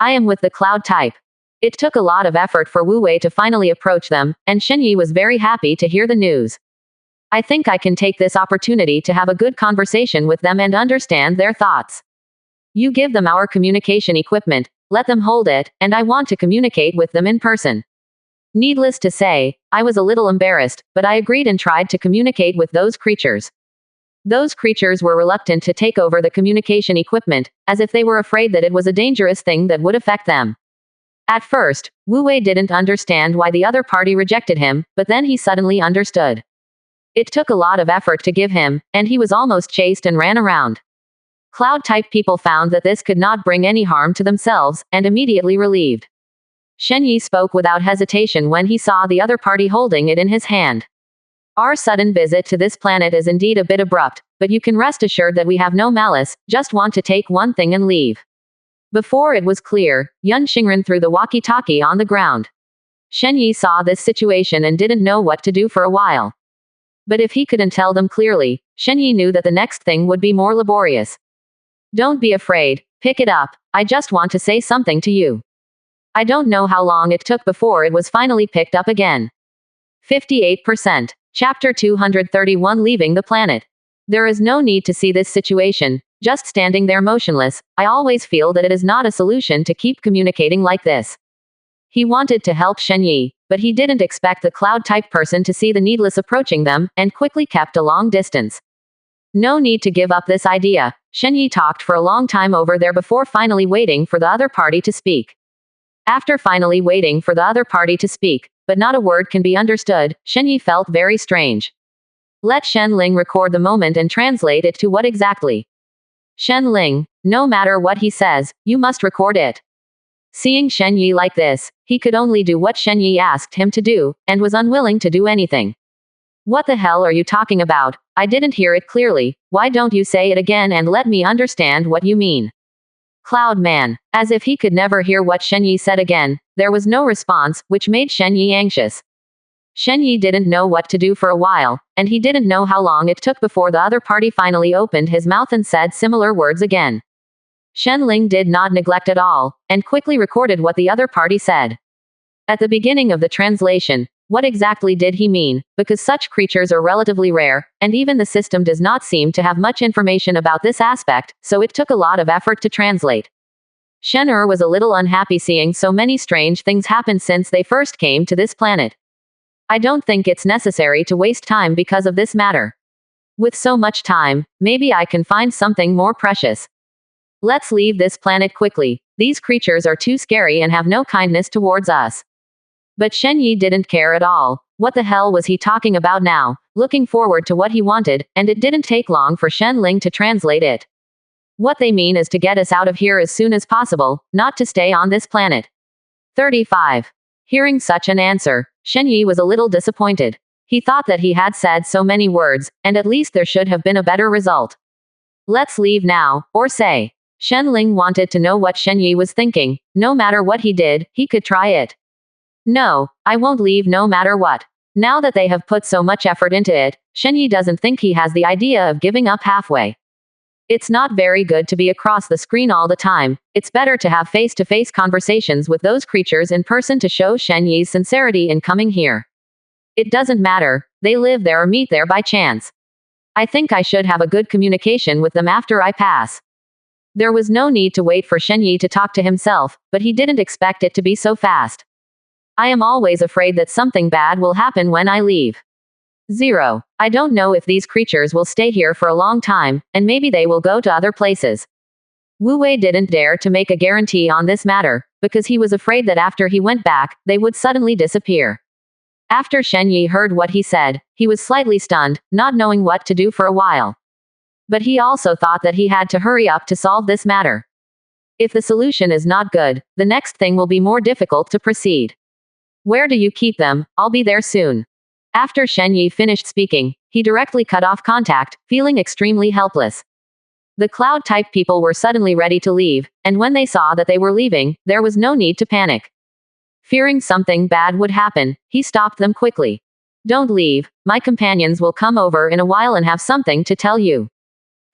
I am with the cloud type. It took a lot of effort for Wu Wei to finally approach them, and Shen Yi was very happy to hear the news. I think I can take this opportunity to have a good conversation with them and understand their thoughts. You give them our communication equipment, let them hold it, and I want to communicate with them in person. Needless to say, I was a little embarrassed, but I agreed and tried to communicate with those creatures. Those creatures were reluctant to take over the communication equipment, as if they were afraid that it was a dangerous thing that would affect them. At first, Wu Wei didn't understand why the other party rejected him, but then he suddenly understood. It took a lot of effort to give him, and he was almost chased and ran around. Cloud-type people found that this could not bring any harm to themselves, and immediately relieved. Shen Yi spoke without hesitation when he saw the other party holding it in his hand. Our sudden visit to this planet is indeed a bit abrupt, but you can rest assured that we have no malice, just want to take one thing and leave. Before it was clear, Yun Xingren threw the walkie-talkie on the ground. Shen Yi saw this situation and didn't know what to do for a while. But if he couldn't tell them clearly, Shen Yi knew that the next thing would be more laborious. Don't be afraid, pick it up, I just want to say something to you. I don't know how long it took before it was finally picked up again. 58%. Chapter 231 Leaving the Planet. There is no need to see this situation, just standing there motionless. I always feel that it is not a solution to keep communicating like this. He wanted to help Shen Yi, but he didn't expect the cloud-type person to see the needless approaching them, and quickly kept a long distance. No need to give up this idea. Shen Yi talked for a long time over there before finally waiting for the other party to speak. After finally waiting for the other party to speak, but not a word can be understood, Shen Yi felt very strange. Let Shen Ling record the moment and translate it to what exactly. Shen Ling, no matter what he says, you must record it. Seeing Shen Yi like this, he could only do what Shen Yi asked him to do, and was unwilling to do anything. What the hell are you talking about? I didn't hear it clearly, why don't you say it again and let me understand what you mean? Cloud Man. As if he could never hear what Shen Yi said again, there was no response, which made Shen Yi anxious. Shen Yi didn't know what to do for a while, and he didn't know how long it took before the other party finally opened his mouth and said similar words again. Shen Ling did not neglect at all, and quickly recorded what the other party said. At the beginning of the translation, what exactly did he mean, because such creatures are relatively rare, and even the system does not seem to have much information about this aspect, so it took a lot of effort to translate. Shen Er was a little unhappy seeing so many strange things happen since they first came to this planet. I don't think it's necessary to waste time because of this matter. With so much time, maybe I can find something more precious. Let's leave this planet quickly. These creatures are too scary and have no kindness towards us. But Shen Yi didn't care at all. What the hell was he talking about now? Looking forward to what he wanted, and it didn't take long for Shen Ling to translate it. What they mean is to get us out of here as soon as possible, not to stay on this planet. 35. Hearing such an answer, Shen Yi was a little disappointed. He thought that he had said so many words, and at least there should have been a better result. Let's leave now, or say. Shen Ling wanted to know what Shen Yi was thinking. No matter what he did, he could try it. No, I won't leave no matter what. Now that they have put so much effort into it, Shen Yi doesn't think he has the idea of giving up halfway. It's not very good to be across the screen all the time. It's better to have face-to-face conversations with those creatures in person to show Shen Yi's sincerity in coming here. It doesn't matter, they live there or meet there by chance. I think I should have a good communication with them after I pass. There was no need to wait for Shen Yi to talk to himself, but he didn't expect it to be so fast. I am always afraid that something bad will happen when I leave. 0. I don't know if these creatures will stay here for a long time, and maybe they will go to other places. Wu Wei didn't dare to make a guarantee on this matter, because he was afraid that after he went back, they would suddenly disappear. After Shen Yi heard what he said, he was slightly stunned, not knowing what to do for a while. But he also thought that he had to hurry up to solve this matter. If the solution is not good, the next thing will be more difficult to proceed. Where do you keep them? I'll be there soon. After Shen Yi finished speaking, he directly cut off contact, feeling extremely helpless. The cloud-type people were suddenly ready to leave, and when they saw that they were leaving, there was no need to panic. Fearing something bad would happen, he stopped them quickly. Don't leave, my companions will come over in a while and have something to tell you.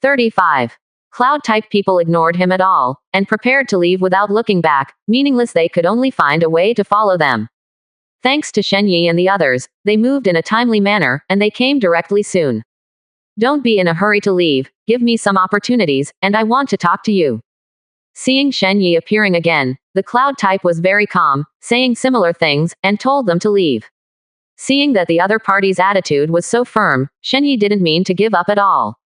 35. Cloud-type people ignored him at all, and prepared to leave without looking back, meaningless they could only find a way to follow them. Thanks to Shen Yi and the others, they moved in a timely manner, and they came directly soon. Don't be in a hurry to leave, give me some opportunities, and I want to talk to you. Seeing Shen Yi appearing again, the cloud type was very calm, saying similar things, and told them to leave. Seeing that the other party's attitude was so firm, Shen Yi didn't mean to give up at all.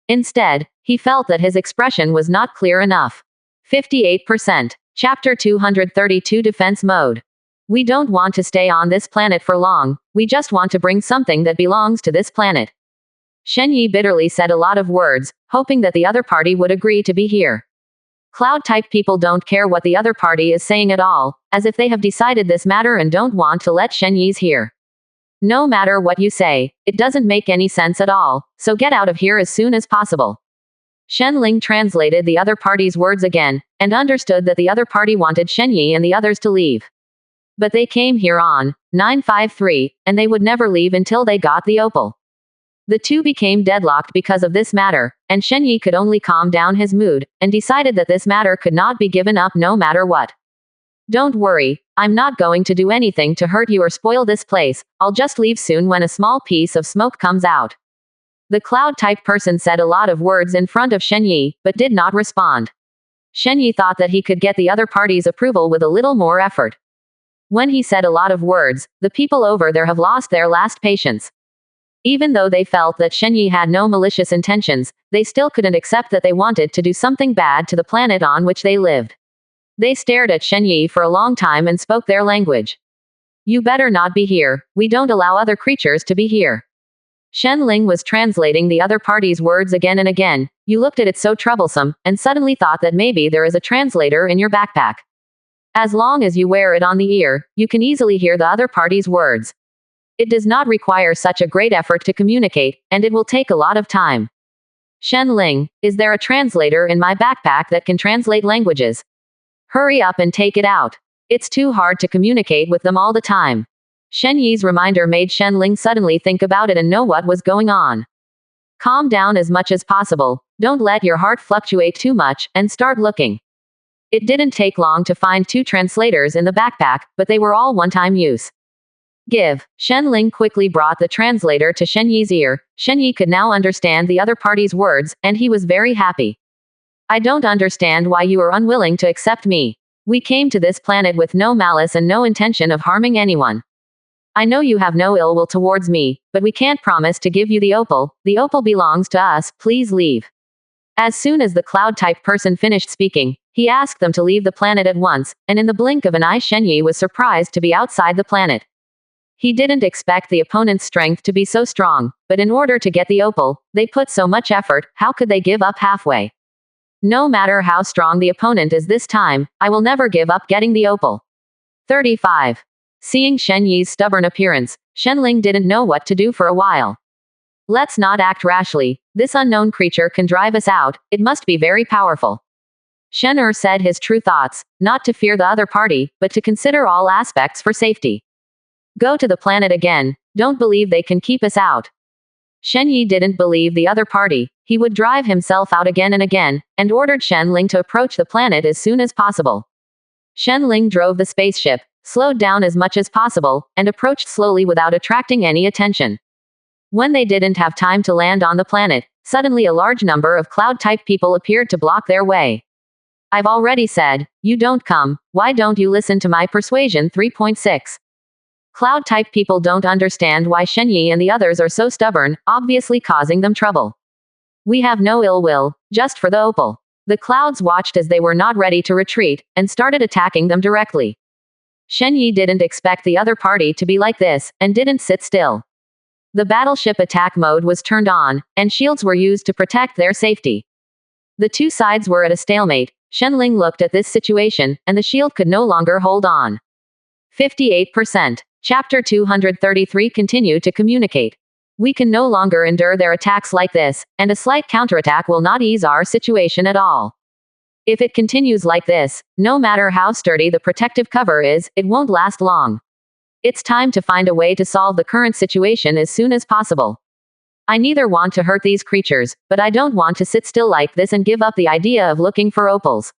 Instead, he felt that his expression was not clear enough. 58%. Chapter 232 Defense Mode. We don't want to stay on this planet for long, we just want to bring something that belongs to this planet. Shen Yi bitterly said a lot of words, hoping that the other party would agree to be here. Cloud-type people don't care what the other party is saying at all, as if they have decided this matter and don't want to let Shen Yi's hear. No matter what you say, it doesn't make any sense at all, so get out of here as soon as possible. Shen Ling translated the other party's words again, and understood that the other party wanted Shen Yi and the others to leave. But they came here on 953, and they would never leave until they got the opal. The two became deadlocked because of this matter, and Shen Yi could only calm down his mood, and decided that this matter could not be given up no matter what. Don't worry, I'm not going to do anything to hurt you or spoil this place, I'll just leave soon when a small piece of smoke comes out. The cloud-type person said a lot of words in front of Shen Yi, but did not respond. Shen Yi thought that he could get the other party's approval with a little more effort. When he said a lot of words, the people over there have lost their last patience. Even though they felt that Shen Yi had no malicious intentions, they still couldn't accept that they wanted to do something bad to the planet on which they lived. They stared at Shen Yi for a long time and spoke their language. You better not be here, we don't allow other creatures to be here. Shen Ling was translating the other party's words again and again. You looked at it so troublesome, and suddenly thought that maybe there is a translator in your backpack. As long as you wear it on the ear, you can easily hear the other party's words. It does not require such a great effort to communicate, and it will take a lot of time. Shen Ling, is there a translator in my backpack that can translate languages? Hurry up and take it out. It's too hard to communicate with them all the time. Shen Yi's reminder made Shen Ling suddenly think about it and know what was going on. Calm down as much as possible, don't let your heart fluctuate too much, and start looking. It didn't take long to find 2 translators in the backpack, but they were all one-time use. Give. Shen Ling quickly brought the translator to Shen Yi's ear. Shen Yi could now understand the other party's words, and he was very happy. I don't understand why you are unwilling to accept me. We came to this planet with no malice and no intention of harming anyone. I know you have no ill will towards me, but we can't promise to give you the opal. The opal belongs to us, please leave. As soon as the cloud-type person finished speaking, he asked them to leave the planet at once, and in the blink of an eye Shen Yi was surprised to be outside the planet. He didn't expect the opponent's strength to be so strong, but in order to get the opal, they put so much effort, how could they give up halfway? No matter how strong the opponent is this time, I will never give up getting the opal. 35. Seeing Shen Yi's stubborn appearance, Shen Ling didn't know what to do for a while. Let's not act rashly, this unknown creature can drive us out, it must be very powerful. Shen Er said his true thoughts, not to fear the other party, but to consider all aspects for safety. Go to the planet again, don't believe they can keep us out. Shen Yi didn't believe the other party, he would drive himself out again and again, and ordered Shen Ling to approach the planet as soon as possible. Shen Ling drove the spaceship, slowed down as much as possible, and approached slowly without attracting any attention. When they didn't have time to land on the planet, suddenly a large number of cloud-type people appeared to block their way. I've already said, you don't come, why don't you listen to my persuasion? 3.6. Cloud-type people don't understand why Shenyi and the others are so stubborn, obviously causing them trouble. We have no ill will, just for the opal. The clouds watched as they were not ready to retreat, and started attacking them directly. Shenyi didn't expect the other party to be like this, and didn't sit still. The battleship attack mode was turned on, and shields were used to protect their safety. The two sides were at a stalemate. Shenling looked at this situation, and the shield could no longer hold on. 58%. Chapter 233 Continue to communicate. We can no longer endure their attacks like this, and a slight counterattack will not ease our situation at all. If it continues like this, no matter how sturdy the protective cover is, it won't last long. It's time to find a way to solve the current situation as soon as possible. I neither want to hurt these creatures, but I don't want to sit still like this and give up the idea of looking for opals.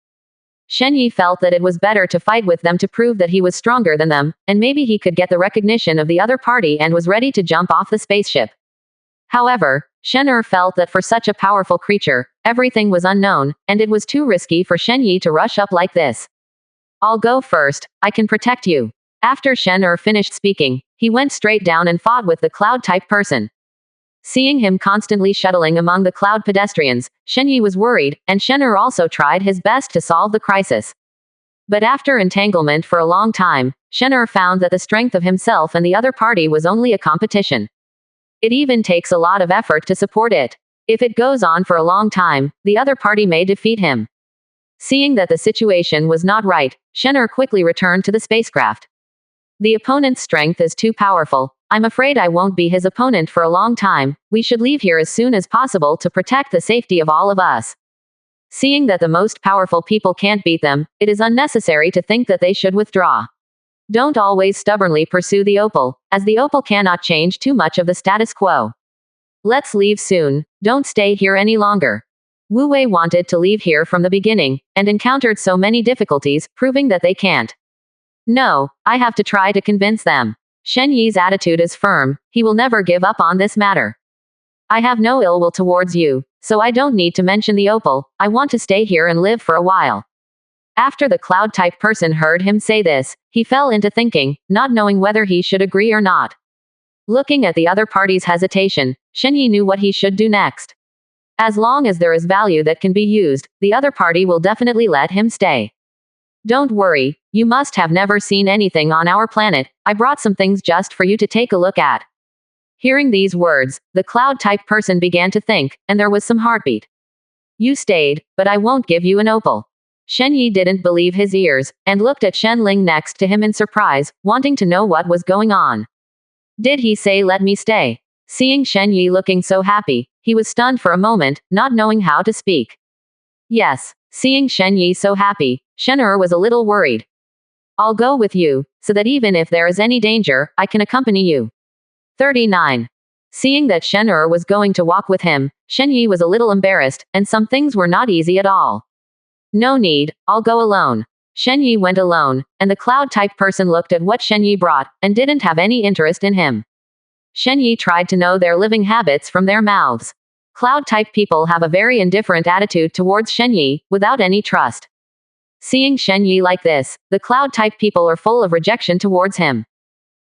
Shenyi felt that it was better to fight with them to prove that he was stronger than them, and maybe he could get the recognition of the other party and was ready to jump off the spaceship. However, Shen felt that for such a powerful creature, everything was unknown, and it was too risky for Shenyi to rush up like this. I'll go first, I can protect you. After Shen finished speaking, he went straight down and fought with the cloud-type person. Seeing him constantly shuttling among the cloud pedestrians, Shenyi was worried, and Shen also tried his best to solve the crisis. But after entanglement for a long time, Shen found that the strength of himself and the other party was only a competition. It even takes a lot of effort to support it. If it goes on for a long time, the other party may defeat him. Seeing that the situation was not right, Shen quickly returned to the spacecraft. The opponent's strength is too powerful. I'm afraid I won't be his opponent for a long time. We should leave here as soon as possible to protect the safety of all of us. Seeing that the most powerful people can't beat them, it is unnecessary to think that they should withdraw. Don't always stubbornly pursue the opal, as the opal cannot change too much of the status quo. Let's leave soon. Don't stay here any longer. Wu Wei wanted to leave here from the beginning, and encountered so many difficulties, proving that they can't. No, I have to try to convince them. Shen Yi's attitude is firm, he will never give up on this matter. I have no ill will towards you, so I don't need to mention the opal, I want to stay here and live for a while. After the cloud-type person heard him say this, he fell into thinking, not knowing whether he should agree or not. Looking at the other party's hesitation, Shen Yi knew what he should do next. As long as there is value that can be used, the other party will definitely let him stay. Don't worry, you must have never seen anything on our planet, I brought some things just for you to take a look at. Hearing these words, the cloud-type person began to think, and there was some heartbeat. You stayed, but I won't give you an opal. Shen Yi didn't believe his ears, and looked at Shen Ling next to him in surprise, wanting to know what was going on. Did he say let me stay? Seeing Shen Yi looking so happy, he was stunned for a moment, not knowing how to speak. Yes. Seeing Shen Yi so happy, Shen was a little worried. I'll go with you, so that even if there is any danger, I can accompany you. 39. Seeing that Shen was going to walk with him, Shen Yi was a little embarrassed, and some things were not easy at all. No need, I'll go alone. Shen Yi went alone, and the cloud-type person looked at what Shen Yi brought, and didn't have any interest in him. Shen Yi tried to know their living habits from their mouths. Cloud-type people have a very indifferent attitude towards Shen Yi, without any trust. Seeing Shen Yi like this, the cloud-type people are full of rejection towards him.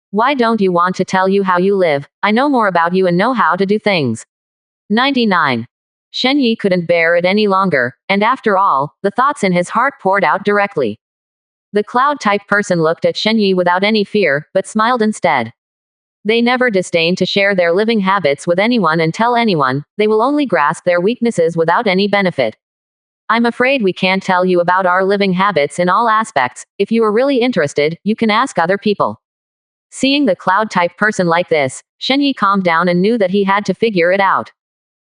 Why don't you want to tell you how you live? I know more about you and know how to do things. 99. Shen Yi couldn't bear it any longer, and after all, the thoughts in his heart poured out directly. The cloud-type person looked at Shen Yi without any fear, but smiled instead. They never disdain to share their living habits with anyone and tell anyone, they will only grasp their weaknesses without any benefit. I'm afraid we can't tell you about our living habits in all aspects. If you are really interested, you can ask other people. Seeing the cloud-type person like this, Shen Yi calmed down and knew that he had to figure it out.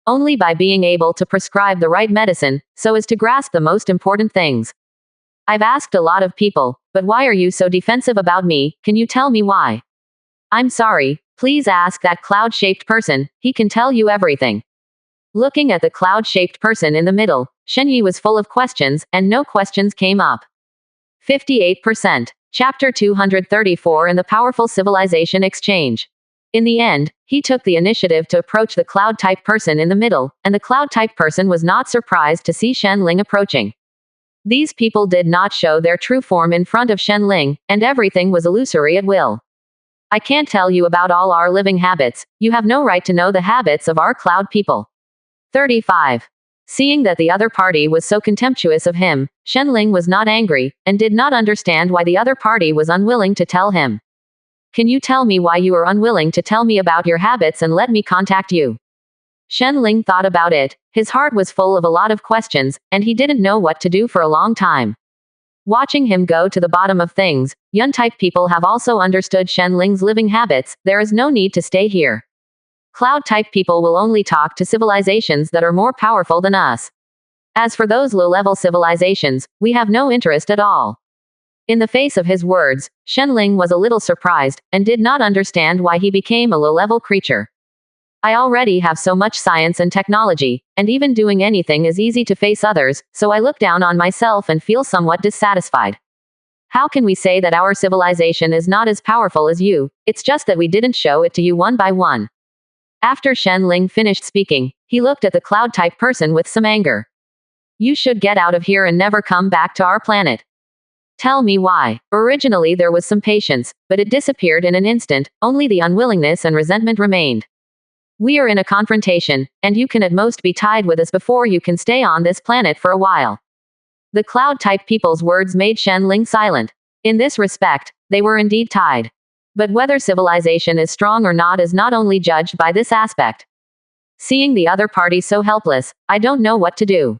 Only by being able to prescribe the right medicine, so as to grasp the most important things. I've asked a lot of people, but why are you so defensive about me? Can you tell me why? I'm sorry, please ask that cloud-shaped person, he can tell you everything. Looking at the cloud-shaped person in the middle, Shen Yi was full of questions, and no questions came up. 58%. Chapter 234 in the Powerful Civilization Exchange. In the end, he took the initiative to approach the cloud-type person in the middle, and the cloud-type person was not surprised to see Shen Ling approaching. These people did not show their true form in front of Shen Ling, and everything was illusory at will. I can't tell you about all our living habits. You have no right to know the habits of our cloud people. 35. Seeing that the other party was so contemptuous of him, Shen Ling was not angry, and did not understand why the other party was unwilling to tell him. Can you tell me why you are unwilling to tell me about your habits and let me contact you? Shen Ling thought about it. His heart was full of a lot of questions, and he didn't know what to do for a long time. Watching him go to the bottom of things, Yun-type people have also understood Shen Ling's living habits. There is no need to stay here. Cloud-type people will only talk to civilizations that are more powerful than us. As for those low-level civilizations, we have no interest at all. In the face of his words, Shen Ling was a little surprised, and did not understand why he became a low-level creature. I already have so much science and technology, and even doing anything is easy to face others, so I look down on myself and feel somewhat dissatisfied. How can we say that our civilization is not as powerful as you? It's just that we didn't show it to you one by one. After Shen Ling finished speaking, he looked at the cloud-type person with some anger. You should get out of here and never come back to our planet. Tell me why. Originally there was some patience, but it disappeared in an instant. Only the unwillingness and resentment remained. We are in a confrontation, and you can at most be tied with us before you can stay on this planet for a while. The cloud-type people's words made Shen Ling silent. In this respect, they were indeed tied. But whether civilization is strong or not is not only judged by this aspect. Seeing the other party so helpless, I don't know what to do.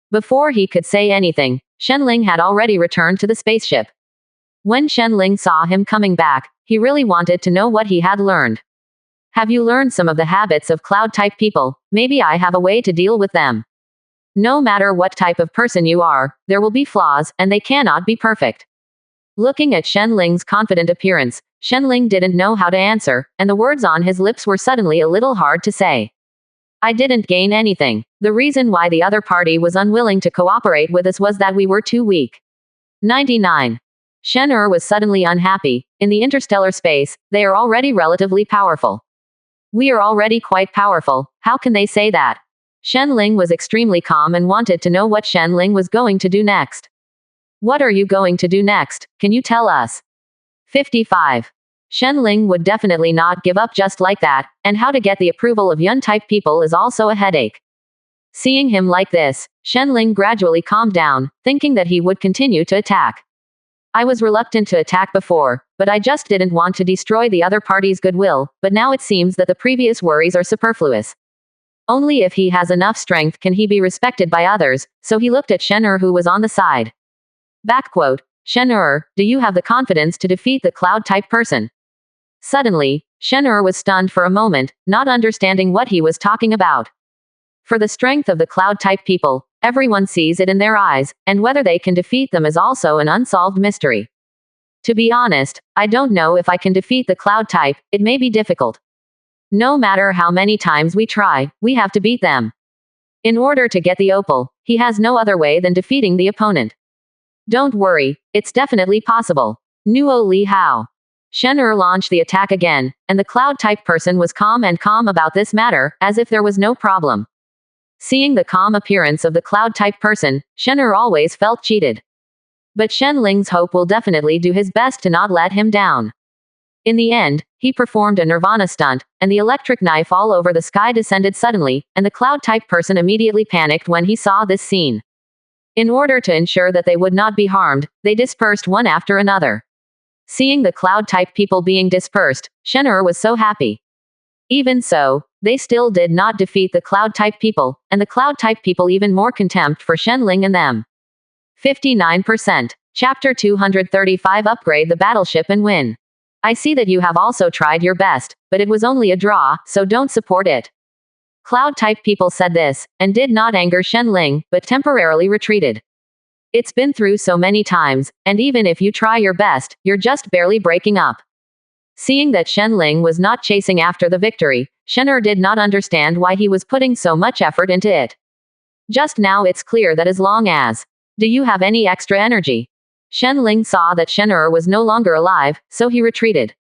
Before he could say anything, Shen Ling had already returned to the spaceship. When Shen Ling saw him coming back, he really wanted to know what he had learned. Have you learned some of the habits of cloud-type people? Maybe I have a way to deal with them. No matter what type of person you are, there will be flaws, and they cannot be perfect. Looking at Shen Ling's confident appearance, Shen Ling didn't know how to answer, and the words on his lips were suddenly a little hard to say. I didn't gain anything. The reason why the other party was unwilling to cooperate with us was that we were too weak. 99. Shen was suddenly unhappy. In the interstellar space, they are already relatively powerful. We are already quite powerful. How can they say that? Shen Ling was extremely calm and wanted to know what Shen Ling was going to do next. What are you going to do next? Can you tell us? 55. Shen Ling would definitely not give up just like that, and how to get the approval of Yun-type people is also a headache. Seeing him like this, Shen Ling gradually calmed down, thinking that he would continue to attack. I was reluctant to attack before, but I just didn't want to destroy the other party's goodwill, but now it seems that the previous worries are superfluous. Only if he has enough strength can he be respected by others, so he looked at Shen who was on the side. Backquote, Shen do you have the confidence to defeat the cloud-type person? Suddenly, Shen was stunned for a moment, not understanding what he was talking about. For the strength of the cloud-type people, everyone sees it in their eyes, and whether they can defeat them is also an unsolved mystery. To be honest, I don't know if I can defeat the cloud type. It may be difficult. No matter how many times we try, we have to beat them. In order to get the opal, he has no other way than defeating the opponent. Don't worry, it's definitely possible. Nuo Li Hao. Shen launched the attack again, and the cloud-type person was calm about this matter, as if there was no problem. Seeing the calm appearance of the cloud-type person, Shen always felt cheated. But Shen Ling's hope will definitely do his best to not let him down. In the end, he performed a nirvana stunt, and the electric knife all over the sky descended suddenly, and the cloud-type person immediately panicked when he saw this scene. In order to ensure that they would not be harmed, they dispersed one after another. Seeing the cloud-type people being dispersed, Shen was so happy. Even so, they still did not defeat the cloud-type people, and the cloud-type people even more contempt for Shen Ling and them. 59%. Chapter 235 Upgrade the battleship and win. I see that you have also tried your best, but it was only a draw, so don't support it. Cloud-type people said this, and did not anger Shen Ling, but temporarily retreated. It's been through so many times, and even if you try your best, you're just barely breaking up. Seeing that Shen Ling was not chasing after the victory, Shen did not understand why he was putting so much effort into it. Just now it's clear that as long as, do you have any extra energy? Shen Ling saw that Shen was no longer alive, so he retreated.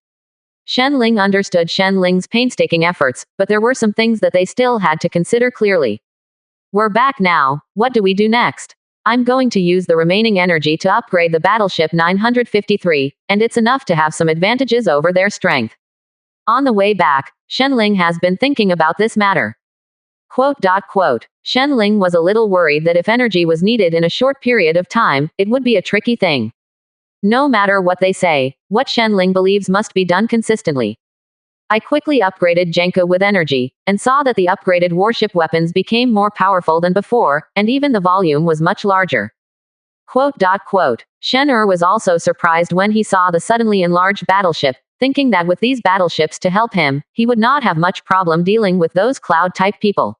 Shen Ling understood Shen Ling's painstaking efforts, but there were some things that they still had to consider clearly. We're back now, what do we do next? I'm going to use the remaining energy to upgrade the battleship 953, and it's enough to have some advantages over their strength. On the way back, Shenling has been thinking about this matter. Shenling was a little worried that if energy was needed in a short period of time, it would be a tricky thing. No matter what they say, what Shenling believes must be done consistently. I quickly upgraded Jenka with energy, and saw that the upgraded warship weapons became more powerful than before, and even the volume was much larger. Shen was also surprised when he saw the suddenly enlarged battleship, thinking that with these battleships to help him, he would not have much problem dealing with those cloud-type people.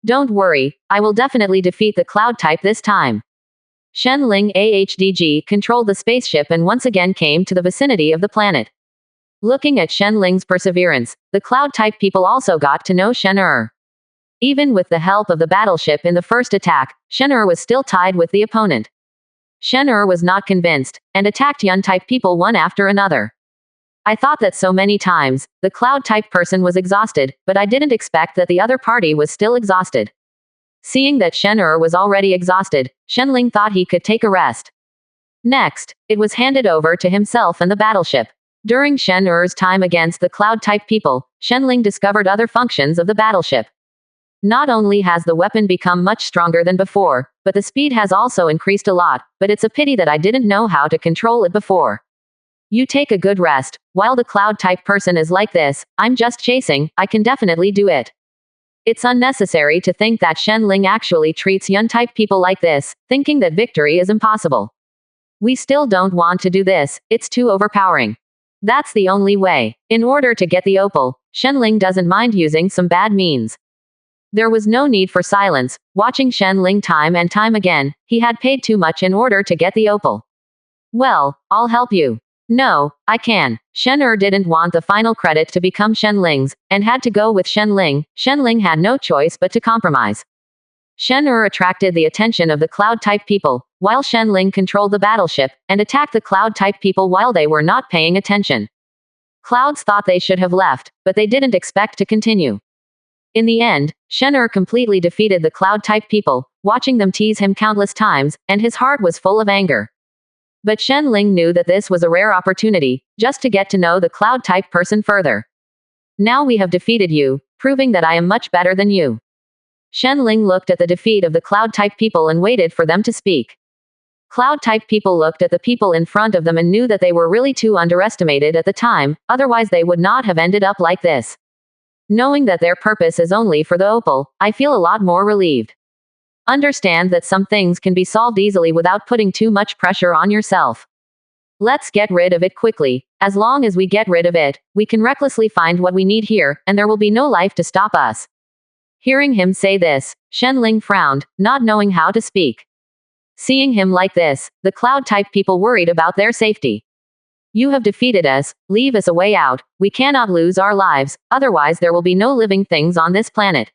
Don't worry, I will definitely defeat the cloud-type this time. Shenling AHDG controlled the spaceship and once again came to the vicinity of the planet. Looking at Shenling's perseverance, the cloud-type people also got to know Shen. Even with the help of the battleship in the first attack, Shen was still tied with the opponent. Shen was not convinced, and attacked Yun-type people one after another. I thought that so many times, the cloud-type person was exhausted, but I didn't expect that the other party was still exhausted. Seeing that Shen was already exhausted, Shenling thought he could take a rest. Next, it was handed over to himself and the battleship. During Shen time against the cloud-type people, Shenling discovered other functions of the battleship. Not only has the weapon become much stronger than before, but the speed has also increased a lot, but it's a pity that I didn't know how to control it before. You take a good rest, while the cloud-type person is like this, I'm just chasing, I can definitely do it. It's unnecessary to think that Shenling actually treats Yun-type people like this, thinking that victory is impossible. We still don't want to do this, it's too overpowering. That's the only way. In order to get the opal, Shenling doesn't mind using some bad means. There was no need for silence, watching Shenling time and time again, he had paid too much in order to get the opal. Well, I'll help you. No, I can. Shen didn't want the final credit to become Shenling's, and had to go with Shenling. Shenling had no choice but to compromise. Shen attracted the attention of the cloud-type people, while Shenling controlled the battleship, and attacked the cloud-type people while they were not paying attention. Clouds thought they should have left, but they didn't expect to continue. In the end, Shen completely defeated the cloud-type people, watching them tease him countless times, and his heart was full of anger. But Shenling knew that this was a rare opportunity, just to get to know the cloud-type person further. Now we have defeated you, proving that I am much better than you. Shenling looked at the defeat of the cloud-type people and waited for them to speak. Cloud-type people looked at the people in front of them and knew that they were really too underestimated at the time, otherwise they would not have ended up like this. Knowing that their purpose is only for the opal, I feel a lot more relieved. Understand that some things can be solved easily without putting too much pressure on yourself. Let's get rid of it quickly. As long as we get rid of it, we can recklessly find what we need here, and there will be no life to stop us. Hearing him say this, Shenling frowned, not knowing how to speak. Seeing him like this, the cloud-type people worried about their safety. You have defeated us, leave us a way out, we cannot lose our lives, otherwise there will be no living things on this planet.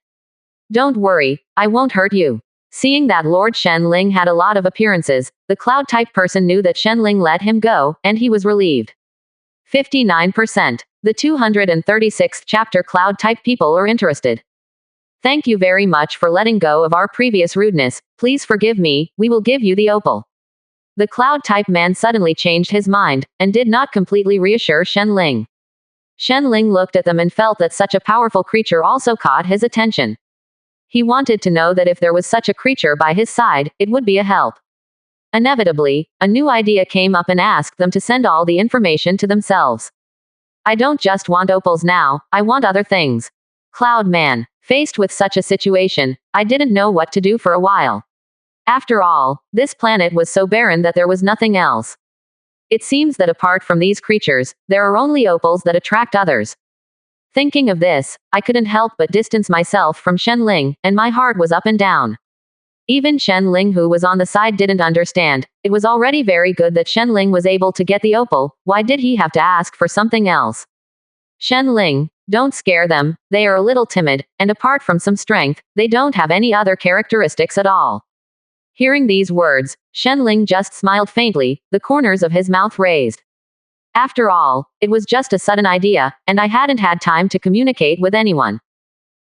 Don't worry, I won't hurt you. Seeing that Lord Shenling had a lot of appearances, the cloud-type person knew that Shenling let him go, and he was relieved. 59%. The 236th chapter cloud-type people are interested. Thank you very much for letting go of our previous rudeness, please forgive me, we will give you the opal. The cloud-type man suddenly changed his mind, and did not completely reassure Shenling. Shenling looked at them and felt that such a powerful creature also caught his attention. He wanted to know that if there was such a creature by his side, it would be a help. Inevitably, a new idea came up and asked them to send all the information to themselves. I don't just want opals now, I want other things. Cloud Man. Faced with such a situation, I didn't know what to do for a while. After all, this planet was so barren that there was nothing else. It seems that apart from these creatures, there are only opals that attract others. Thinking of this, I couldn't help but distance myself from Shenling, and my heart was up and down. Even Shenling, who was on the side, didn't understand. It was already very good that Shenling was able to get the opal, why did he have to ask for something else? Shenling, don't scare them, they are a little timid, and apart from some strength, they don't have any other characteristics at all. Hearing these words, Shenling just smiled faintly, the corners of his mouth raised. After all, it was just a sudden idea, and I hadn't had time to communicate with anyone.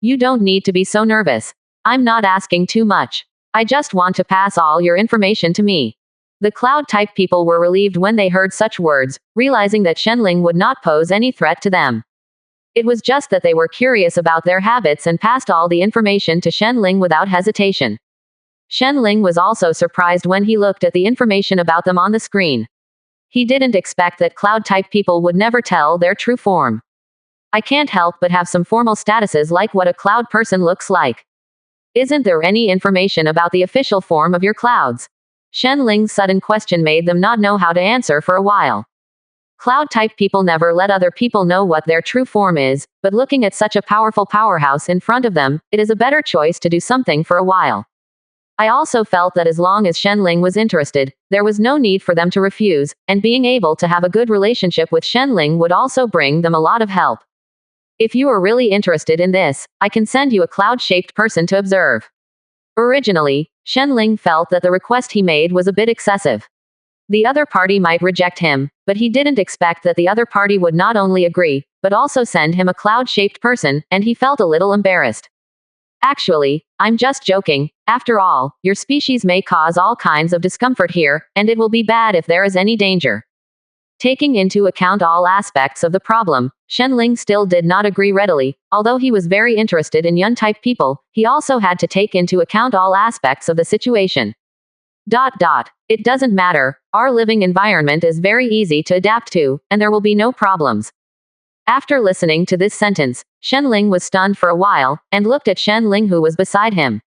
You don't need to be so nervous. I'm not asking too much. I just want to pass all your information to me. The cloud-type people were relieved when they heard such words, realizing that Shenling would not pose any threat to them. It was just that they were curious about their habits and passed all the information to Shenling without hesitation. Shenling was also surprised when he looked at the information about them on the screen. He didn't expect that cloud-type people would never tell their true form. I can't help but have some formal statuses like what a cloud person looks like. Isn't there any information about the official form of your clouds? Shenling's sudden question made them not know how to answer for a while. Cloud-type people never let other people know what their true form is, but looking at such a powerful powerhouse in front of them, it is a better choice to do something for a while. I also felt that as long as Shenling was interested, there was no need for them to refuse, and being able to have a good relationship with Shenling would also bring them a lot of help. If you are really interested in this, I can send you a cloud-shaped person to observe. Originally, Shenling felt that the request he made was a bit excessive. The other party might reject him, but he didn't expect that the other party would not only agree, but also send him a cloud-shaped person, and he felt a little embarrassed. Actually, I'm just joking. After all, your species may cause all kinds of discomfort here, and it will be bad if there is any danger. Taking into account all aspects of the problem, Shenling still did not agree readily. Although he was very interested in Yun-type people, he also had to take into account all aspects of the situation. It doesn't matter, our living environment is very easy to adapt to, and there will be no problems. After listening to this sentence, Shenling was stunned for a while, and looked at Shenling who was beside him.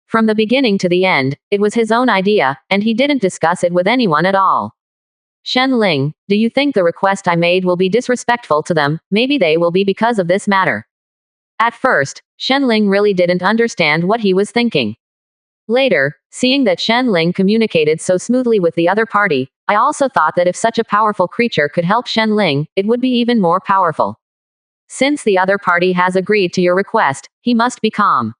From the beginning to the end, it was his own idea, and he didn't discuss it with anyone at all. Shenling, do you think the request I made will be disrespectful to them? Maybe they will be because of this matter. At first, Shenling really didn't understand what he was thinking. Later, seeing that Shenling communicated so smoothly with the other party, I also thought that if such a powerful creature could help Shenling, it would be even more powerful. Since the other party has agreed to your request, he must be calm.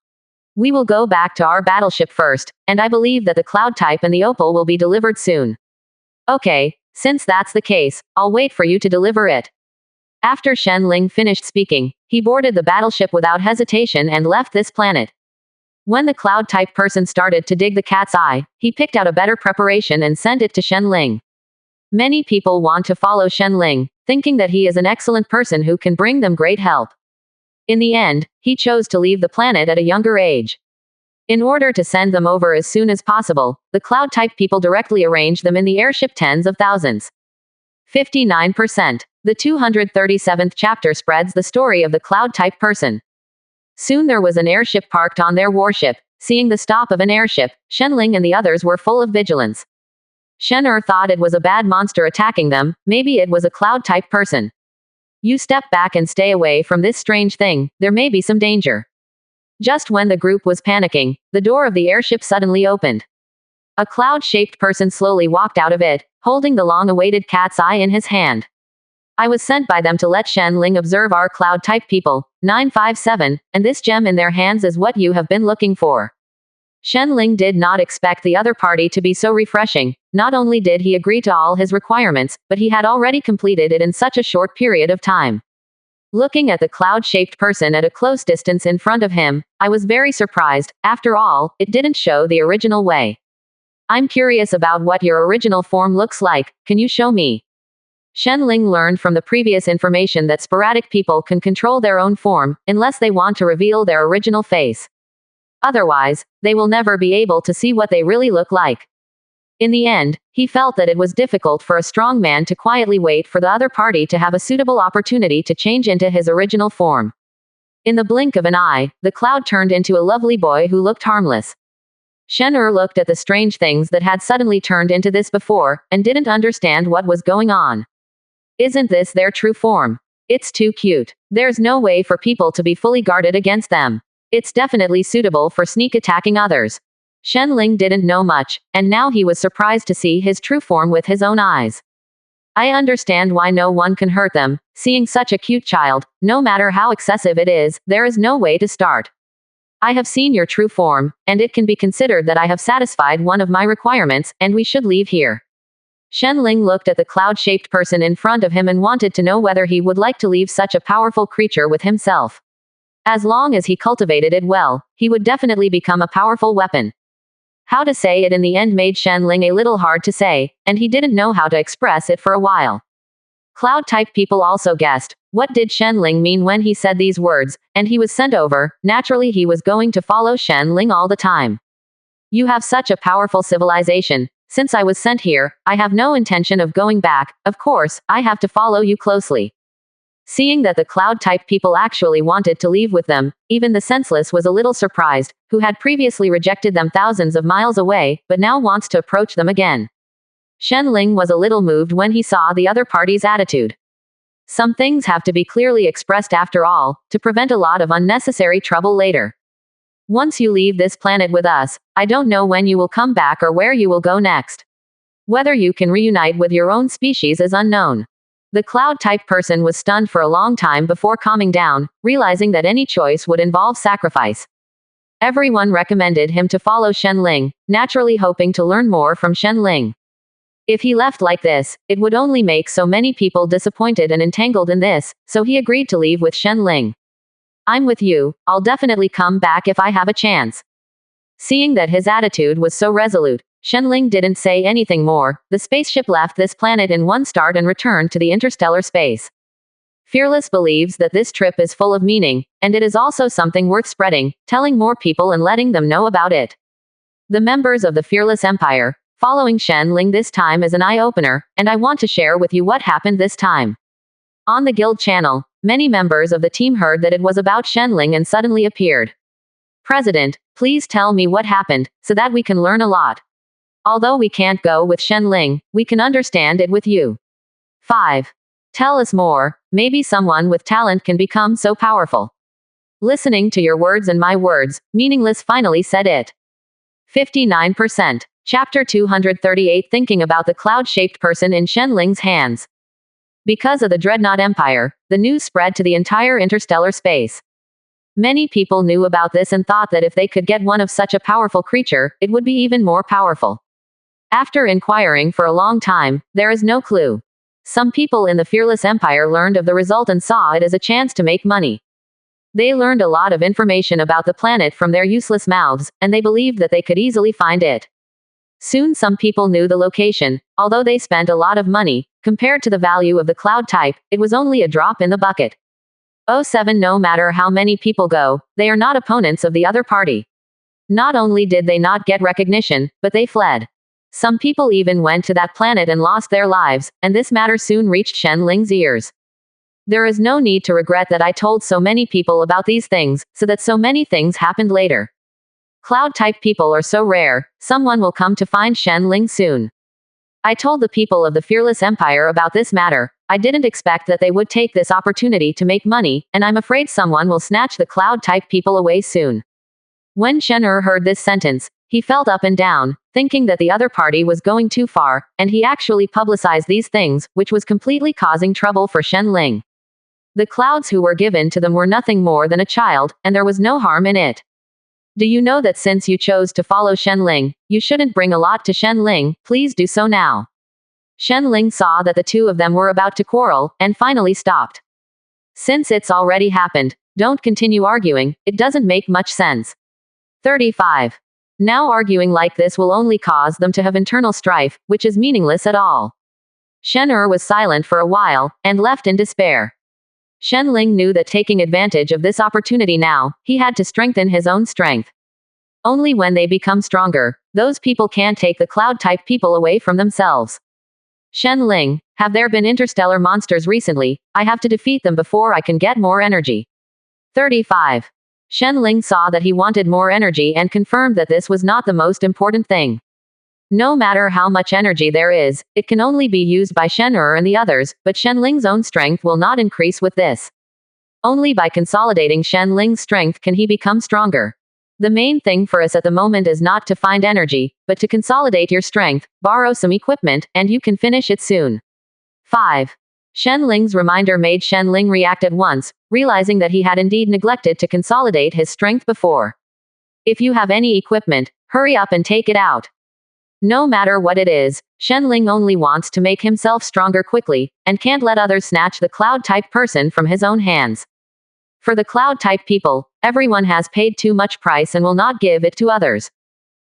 We will go back to our battleship first, and I believe that the cloud type and the opal will be delivered soon. Okay, since that's the case, I'll wait for you to deliver it. After Shenling finished speaking, he boarded the battleship without hesitation and left this planet. When the cloud-type person started to dig the cat's eye, he picked out a better preparation and sent it to Shenling. Many people want to follow Shenling, thinking that he is an excellent person who can bring them great help. In the end, he chose to leave the planet at a younger age. In order to send them over as soon as possible, the cloud-type people directly arranged them in the airship tens of thousands. 59%. The 237th chapter spreads the story of the cloud-type person. Soon there was an airship parked on their warship. Seeing the stop of an airship, Shenling and the others were full of vigilance. Shen thought it was a bad monster attacking them, maybe it was a cloud-type person. You step back and stay away from this strange thing, there may be some danger. Just when the group was panicking, the door of the airship suddenly opened. A cloud-shaped person slowly walked out of it, holding the long-awaited cat's eye in his hand. I was sent by them to let Shenling observe our cloud-type people, 957, and this gem in their hands is what you have been looking for. Shenling did not expect the other party to be so refreshing. Not only did he agree to all his requirements, but he had already completed it in such a short period of time. Looking at the cloud-shaped person at a close distance in front of him, I was very surprised. After all, it didn't show the original way. I'm curious about what your original form looks like, can you show me? Shenling learned from the previous information that sporadic people can control their own form, unless they want to reveal their original face. Otherwise, they will never be able to see what they really look like. In the end, he felt that it was difficult for a strong man to quietly wait for the other party to have a suitable opportunity to change into his original form. In the blink of an eye, the cloud turned into a lovely boy who looked harmless. Shen looked at the strange things that had suddenly turned into this before, and didn't understand what was going on. Isn't this their true form? It's too cute. There's no way for people to be fully guarded against them. It's definitely suitable for sneak attacking others. Shenling didn't know much, and now he was surprised to see his true form with his own eyes. I understand why no one can hurt them. Seeing such a cute child, no matter how excessive it is, there is no way to start. I have seen your true form, and it can be considered that I have satisfied one of my requirements, and we should leave here. Shenling looked at the cloud-shaped person in front of him and wanted to know whether he would like to leave such a powerful creature with himself. As long as he cultivated it well, he would definitely become a powerful weapon. How to say it in the end made Shenling a little hard to say, and he didn't know how to express it for a while. Cloud-type people also guessed. What did Shenling mean when he said these words? And he was sent over. Naturally he was going to follow Shenling all the time. You have such a powerful civilization. Since I was sent here, I have no intention of going back. Of course, I have to follow you closely. Seeing that the cloud-type people actually wanted to leave with them, even the senseless was a little surprised, who had previously rejected them thousands of miles away, but now wants to approach them again. Shenling was a little moved when he saw the other party's attitude. Some things have to be clearly expressed after all, to prevent a lot of unnecessary trouble later. Once you leave this planet with us, I don't know when you will come back or where you will go next. Whether you can reunite with your own species is unknown. The cloud-type person was stunned for a long time before calming down, realizing that any choice would involve sacrifice. Everyone recommended him to follow Shenling, naturally hoping to learn more from Shenling. If he left like this, it would only make so many people disappointed and entangled in this, so he agreed to leave with Shenling. I'm with you, I'll definitely come back if I have a chance. Seeing that his attitude was so resolute, Shenling didn't say anything more. The spaceship left this planet in one start and returned to the interstellar space. Fearless believes that this trip is full of meaning, and it is also something worth spreading, telling more people and letting them know about it. The members of the Fearless Empire, following Shenling this time is an eye-opener, and I want to share with you what happened this time. On the guild channel, many members of the team heard that it was about Shenling and suddenly appeared. President, please tell me what happened, so that we can learn a lot. Although we can't go with Shenling, we can understand it with you. 5. Tell us more, maybe someone with talent can become so powerful. Listening to your words and my words, meaningless finally said it. 59%. Chapter 238 Thinking about the cloud-shaped person in Shenling's hands. Because of the Dreadnought Empire, the news spread to the entire interstellar space. Many people knew about this and thought that if they could get one of such a powerful creature, it would be even more powerful. After inquiring for a long time, there is no clue. Some people in the Fearless Empire learned of the result and saw it as a chance to make money. They learned a lot of information about the planet from their useless mouths, and they believed that they could easily find it. Soon some people knew the location. Although they spent a lot of money, compared to the value of the cloud type, it was only a drop in the bucket. 07 No matter how many people go, they are not opponents of the other party. Not only did they not get recognition, but they fled. Some people even went to that planet and lost their lives, and this matter soon reached Shenling's ears. There is no need to regret that I told so many people about these things, so that so many things happened later. Cloud-type people are so rare, someone will come to find Shenling soon. I told the people of the Fearless Empire about this matter. I didn't expect that they would take this opportunity to make money, and I'm afraid someone will snatch the cloud-type people away soon. When Shen'er heard this sentence, he felt up and down, thinking that the other party was going too far, and he actually publicized these things, which was completely causing trouble for Shenling. The clouds who were given to them were nothing more than a child, and there was no harm in it. Do you know that since you chose to follow Shenling, you shouldn't bring a lot to Shenling, please do so now. Shenling saw that the two of them were about to quarrel, and finally stopped. Since it's already happened, don't continue arguing, it doesn't make much sense. 35. Now arguing like this will only cause them to have internal strife, which is meaningless at all. Shen'er was silent for a while, and left in despair. Shenling knew that taking advantage of this opportunity now, he had to strengthen his own strength. Only when they become stronger, those people can't take the cloud-type people away from themselves. Shenling, have there been interstellar monsters recently? I have to defeat them before I can get more energy. 35. Shenling saw that he wanted more energy and confirmed that this was not the most important thing. No matter how much energy there is, it can only be used by Shen'er and the others, but Shenling's own strength will not increase with this. Only by consolidating Shenling's strength can he become stronger. The main thing for us at the moment is not to find energy, but to consolidate your strength, borrow some equipment, and you can finish it soon. 5. Shenling's reminder made Shenling react at once, realizing that he had indeed neglected to consolidate his strength before. If you have any equipment, hurry up and take it out. No matter what it is, Shenling only wants to make himself stronger quickly, and can't let others snatch the cloud-type person from his own hands. For the cloud-type people, everyone has paid too much price and will not give it to others.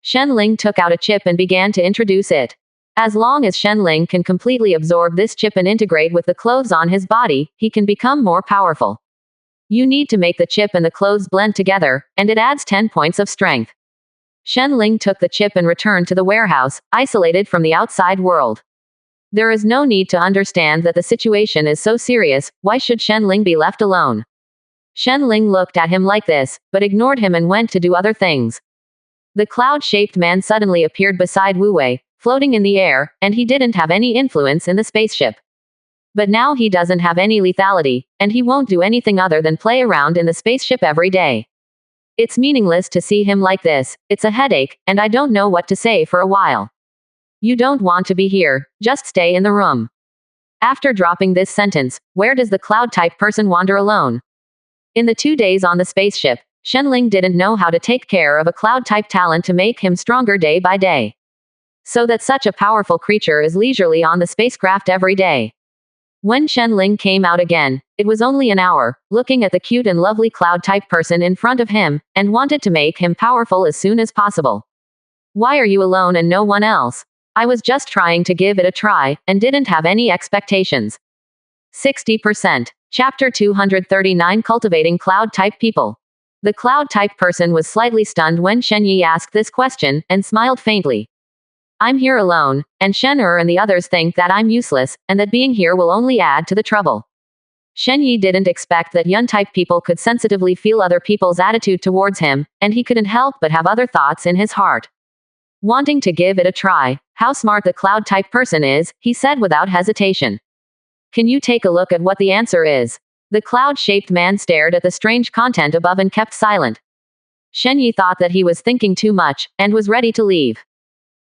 Shen Ling took out a chip and began to introduce it. As long as Shen Ling can completely absorb this chip and integrate with the clothes on his body, he can become more powerful. You need to make the chip and the clothes blend together, and it adds 10 points of strength. Shen Ling took the chip and returned to the warehouse, isolated from the outside world. There is no need to understand that the situation is so serious. Why should Shen Ling be left alone? Shen Ling looked at him like this, but ignored him and went to do other things. The cloud-shaped man suddenly appeared beside Wu Wei, floating in the air, and he didn't have any influence in the spaceship. But now he doesn't have any lethality, and he won't do anything other than play around in the spaceship every day. It's meaningless to see him like this. It's a headache, and I don't know what to say for a while. You don't want to be here, just stay in the room. After dropping this sentence, where does the cloud-type person wander alone? In the 2 days on the spaceship, Shen Ling didn't know how to take care of a cloud-type talent to make him stronger day by day. So that such a powerful creature is leisurely on the spacecraft every day. When Shen Ling came out again, it was only an hour, looking at the cute and lovely cloud-type person in front of him, and wanted to make him powerful as soon as possible. Why are you alone and no one else? I was just trying to give it a try, and didn't have any expectations. 60%. Chapter 239 Cultivating Cloud-Type People. The cloud-type person was slightly stunned when Shen Yi asked this question, and smiled faintly. I'm here alone, and Shen and the others think that I'm useless, and that being here will only add to the trouble. Shen Yi didn't expect that Yun-type people could sensitively feel other people's attitude towards him, and he couldn't help but have other thoughts in his heart. Wanting to give it a try, how smart the cloud-type person is, he said without hesitation. Can you take a look at what the answer is? The cloud-shaped man stared at the strange content above and kept silent. Shen Yi thought that he was thinking too much, and was ready to leave.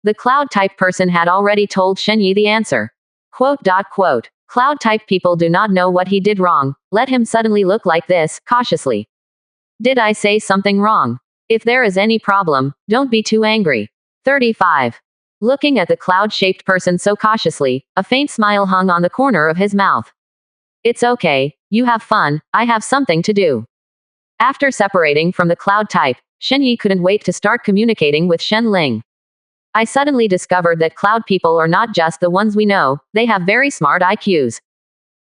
The cloud-type person had already told Shen Yi the answer. Cloud-type people do not know what he did wrong. Let him suddenly look like this, cautiously. Did I say something wrong? If there is any problem, don't be too angry. 35. Looking at the cloud-shaped person so cautiously, a faint smile hung on the corner of his mouth. It's okay, you have fun, I have something to do. After separating from the cloud type, Shen Yi couldn't wait to start communicating with Shen Ling. I suddenly discovered that cloud people are not just the ones we know, they have very smart IQs.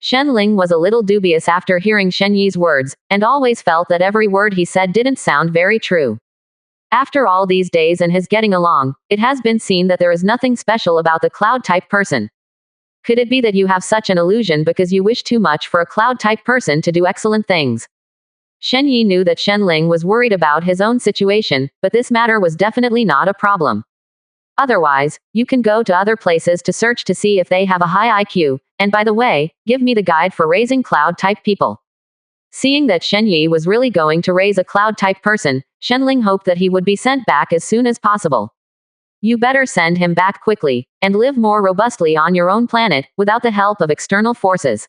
Shen Ling was a little dubious after hearing Shen Yi's words, and always felt that every word he said didn't sound very true. After all these days and his getting along, it has been seen that there is nothing special about the cloud-type person. Could it be that you have such an illusion because you wish too much for a cloud-type person to do excellent things? Shen Yi knew that Shen Ling was worried about his own situation, but this matter was definitely not a problem. Otherwise, you can go to other places to search to see if they have a high IQ, and by the way, give me the guide for raising cloud-type people. Seeing that Shen Yi was really going to raise a cloud-type person, Shen Ling hoped that he would be sent back as soon as possible. You better send him back quickly, and live more robustly on your own planet, without the help of external forces.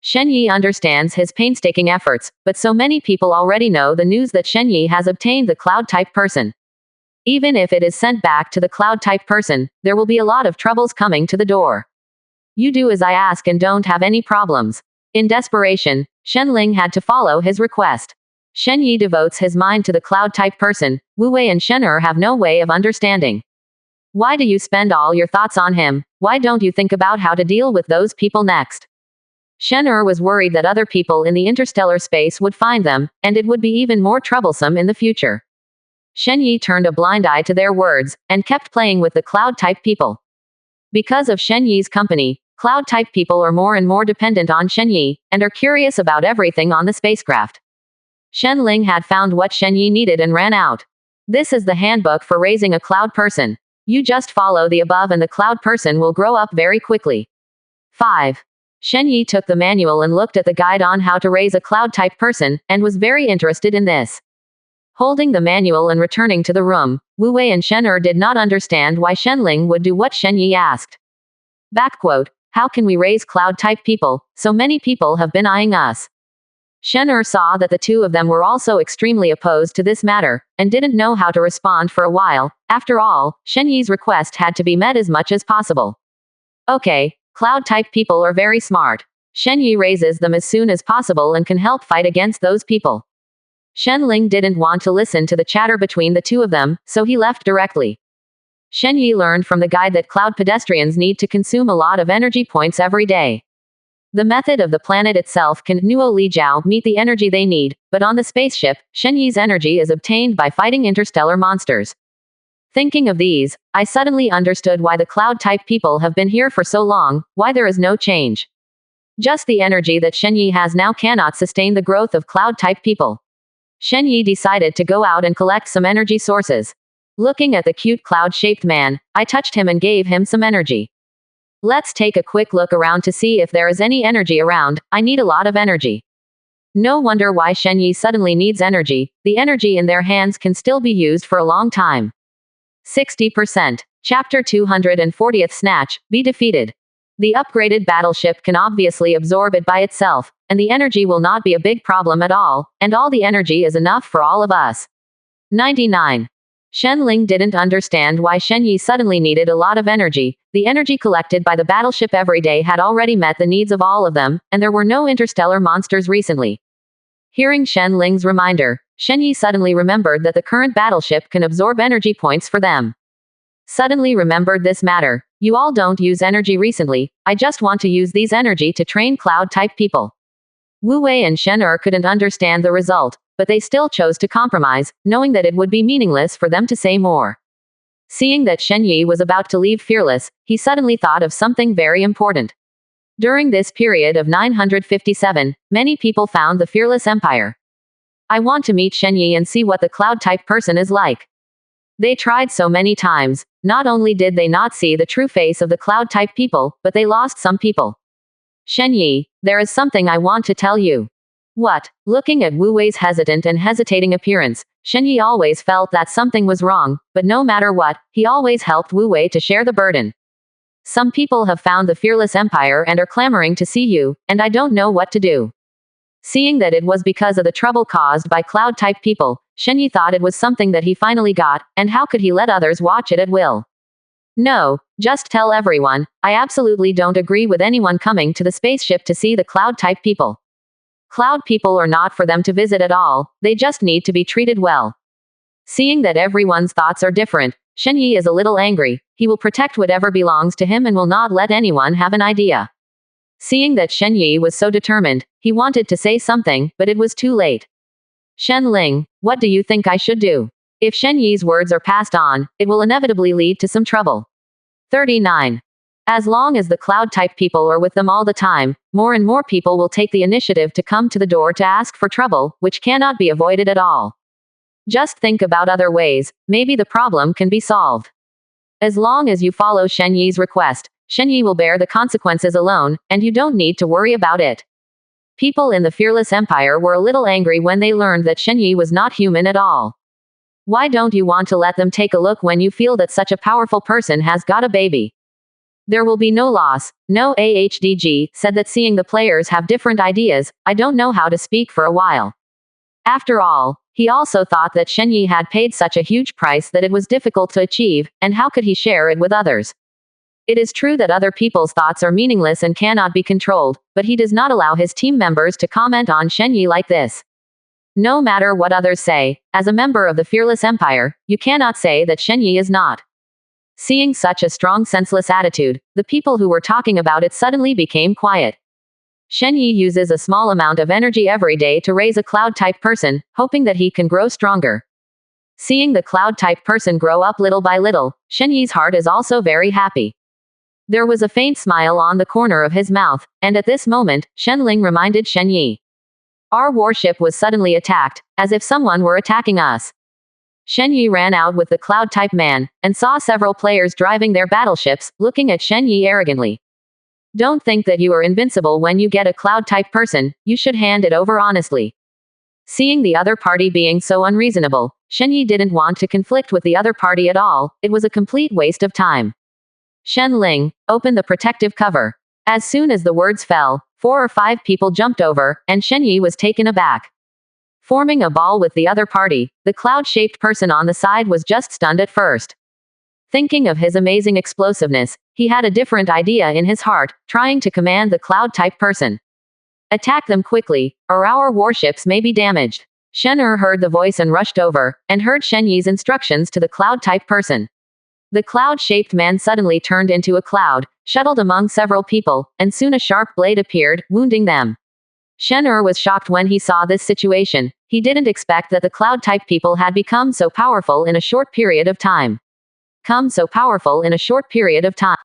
Shen Yi understands his painstaking efforts, but so many people already know the news that Shen Yi has obtained the cloud-type person. Even if it is sent back to the cloud-type person, there will be a lot of troubles coming to the door. You do as I ask and don't have any problems. In desperation, Shen Ling had to follow his request. Shen Yi devotes his mind to the cloud-type person. Wu Wei and Shen have no way of understanding. Why do you spend all your thoughts on him? Why don't you think about how to deal with those people next? Shen was worried that other people in the interstellar space would find them, and it would be even more troublesome in the future. Shen Yi turned a blind eye to their words, and kept playing with the cloud-type people. Because of Shen Yi's company, cloud-type people are more and more dependent on Shen Yi, and are curious about everything on the spacecraft. Shen Ling had found what Shen Yi needed and ran out. This is the handbook for raising a cloud person. You just follow the above and the cloud person will grow up very quickly. 5. Shen Yi took the manual and looked at the guide on how to raise a cloud-type person, and was very interested in this. Holding the manual and returning to the room, Wu Wei and Shen did not understand why Shen Ling would do what Shen Yi asked. How can we raise cloud-type people? So many people have been eyeing us. Shen saw that the two of them were also extremely opposed to this matter, and didn't know how to respond for a while. After all, Shen Yi's request had to be met as much as possible. Okay, cloud-type people are very smart. Shen Yi raises them as soon as possible and can help fight against those people. Shen Ling didn't want to listen to the chatter between the two of them, so he left directly. Shen Yi learned from the guide that cloud pedestrians need to consume a lot of energy points every day. The method of the planet itself can Nuo Li Jiao meet the energy they need, but on the spaceship, Shen Yi's energy is obtained by fighting interstellar monsters. Thinking of these, I suddenly understood why the cloud-type people have been here for so long, why there is no change. Just the energy that Shen Yi has now cannot sustain the growth of cloud-type people. Shen Yi decided to go out and collect some energy sources. Looking at the cute cloud-shaped man, I touched him and gave him some energy. Let's take a quick look around to see if there is any energy around. I need a lot of energy. No wonder why Shen Yi suddenly needs energy. The energy in their hands can still be used for a long time. 60%. Chapter 240th Snatch, Be Defeated. The upgraded battleship can obviously absorb it by itself, and the energy will not be a big problem at all, and all the energy is enough for all of us. 99. Shen Ling didn't understand why Shen Yi suddenly needed a lot of energy. The energy collected by the battleship every day had already met the needs of all of them, and there were no interstellar monsters recently. Hearing Shen Ling's reminder, Shen Yi suddenly remembered that the current battleship can absorb energy points for them. Suddenly remembered this matter. You all don't use energy recently, I just want to use these energy to train cloud-type people. Wu Wei and Shen Er couldn't understand the result, but they still chose to compromise, knowing that it would be meaningless for them to say more. Seeing that Shen Yi was about to leave fearless, he suddenly thought of something very important. During this period of 957, many people found the fearless empire. I want to meet Shen Yi and see what the cloud-type person is like. They tried so many times, not only did they not see the true face of the cloud-type people, but they lost some people. Shen Yi, there is something I want to tell you. What? Looking at Wu Wei's hesitant and hesitating appearance, Shen Yi always felt that something was wrong, but no matter what, he always helped Wu Wei to share the burden. Some people have found the fearless empire and are clamoring to see you, and I don't know what to do. Seeing that it was because of the trouble caused by cloud-type people, Shen Yi thought it was something that he finally got, and how could he let others watch it at will? No, just tell everyone, I absolutely don't agree with anyone coming to the spaceship to see the cloud-type people. Cloud people are not for them to visit at all, they just need to be treated well. Seeing that everyone's thoughts are different, Shen Yi is a little angry. He will protect whatever belongs to him and will not let anyone have an idea. Seeing that Shen Yi was so determined, he wanted to say something, but it was too late. Shen Ling, what do you think I should do? If Shen Yi's words are passed on, it will inevitably lead to some trouble. 39. As long as the cloud-type people are with them all the time, more and more people will take the initiative to come to the door to ask for trouble, which cannot be avoided at all. Just think about other ways, maybe the problem can be solved. As long as you follow Shen Yi's request, Shen Yi will bear the consequences alone, and you don't need to worry about it. People in the Fearless Empire were a little angry when they learned that Shen Yi was not human at all. Why don't you want to let them take a look when you feel that such a powerful person has got a baby? There will be no loss. No AHDG said that seeing the players have different ideas, I don't know how to speak for a while. After all, he also thought that Shen Yi had paid such a huge price that it was difficult to achieve, and how could he share it with others? It is true that other people's thoughts are meaningless and cannot be controlled, but he does not allow his team members to comment on Shen Yi like this. No matter what others say, as a member of the Fearless Empire, you cannot say that Shen Yi is not. Seeing such a strong senseless attitude, the people who were talking about it suddenly became quiet. Shen Yi uses a small amount of energy every day to raise a cloud-type person, hoping that he can grow stronger. Seeing the cloud-type person grow up little by little, Shen Yi's heart is also very happy. There was a faint smile on the corner of his mouth, and at this moment, Shen Ling reminded Shen Yi. Our warship was suddenly attacked, as if someone were attacking us. Shen Yi ran out with the cloud-type man, and saw several players driving their battleships, looking at Shen Yi arrogantly. Don't think that you are invincible when you get a cloud-type person, you should hand it over honestly. Seeing the other party being so unreasonable, Shen Yi didn't want to conflict with the other party at all, it was a complete waste of time. Shen Ling, open the protective cover. As soon as the words fell, 4 or 5 people jumped over, and Shen Yi was taken aback. Forming a ball with the other party, the cloud-shaped person on the side was just stunned at first. Thinking of his amazing explosiveness, he had a different idea in his heart, trying to command the cloud-type person. Attack them quickly, or our warships may be damaged. Shen heard the voice and rushed over, and heard Shen Yi's instructions to the cloud-type person. The cloud-shaped man suddenly turned into a cloud, shuttled among several people, and soon a sharp blade appeared, wounding them. Shen was shocked when he saw this situation. He didn't expect that the cloud-type people had become so powerful in a short period of time.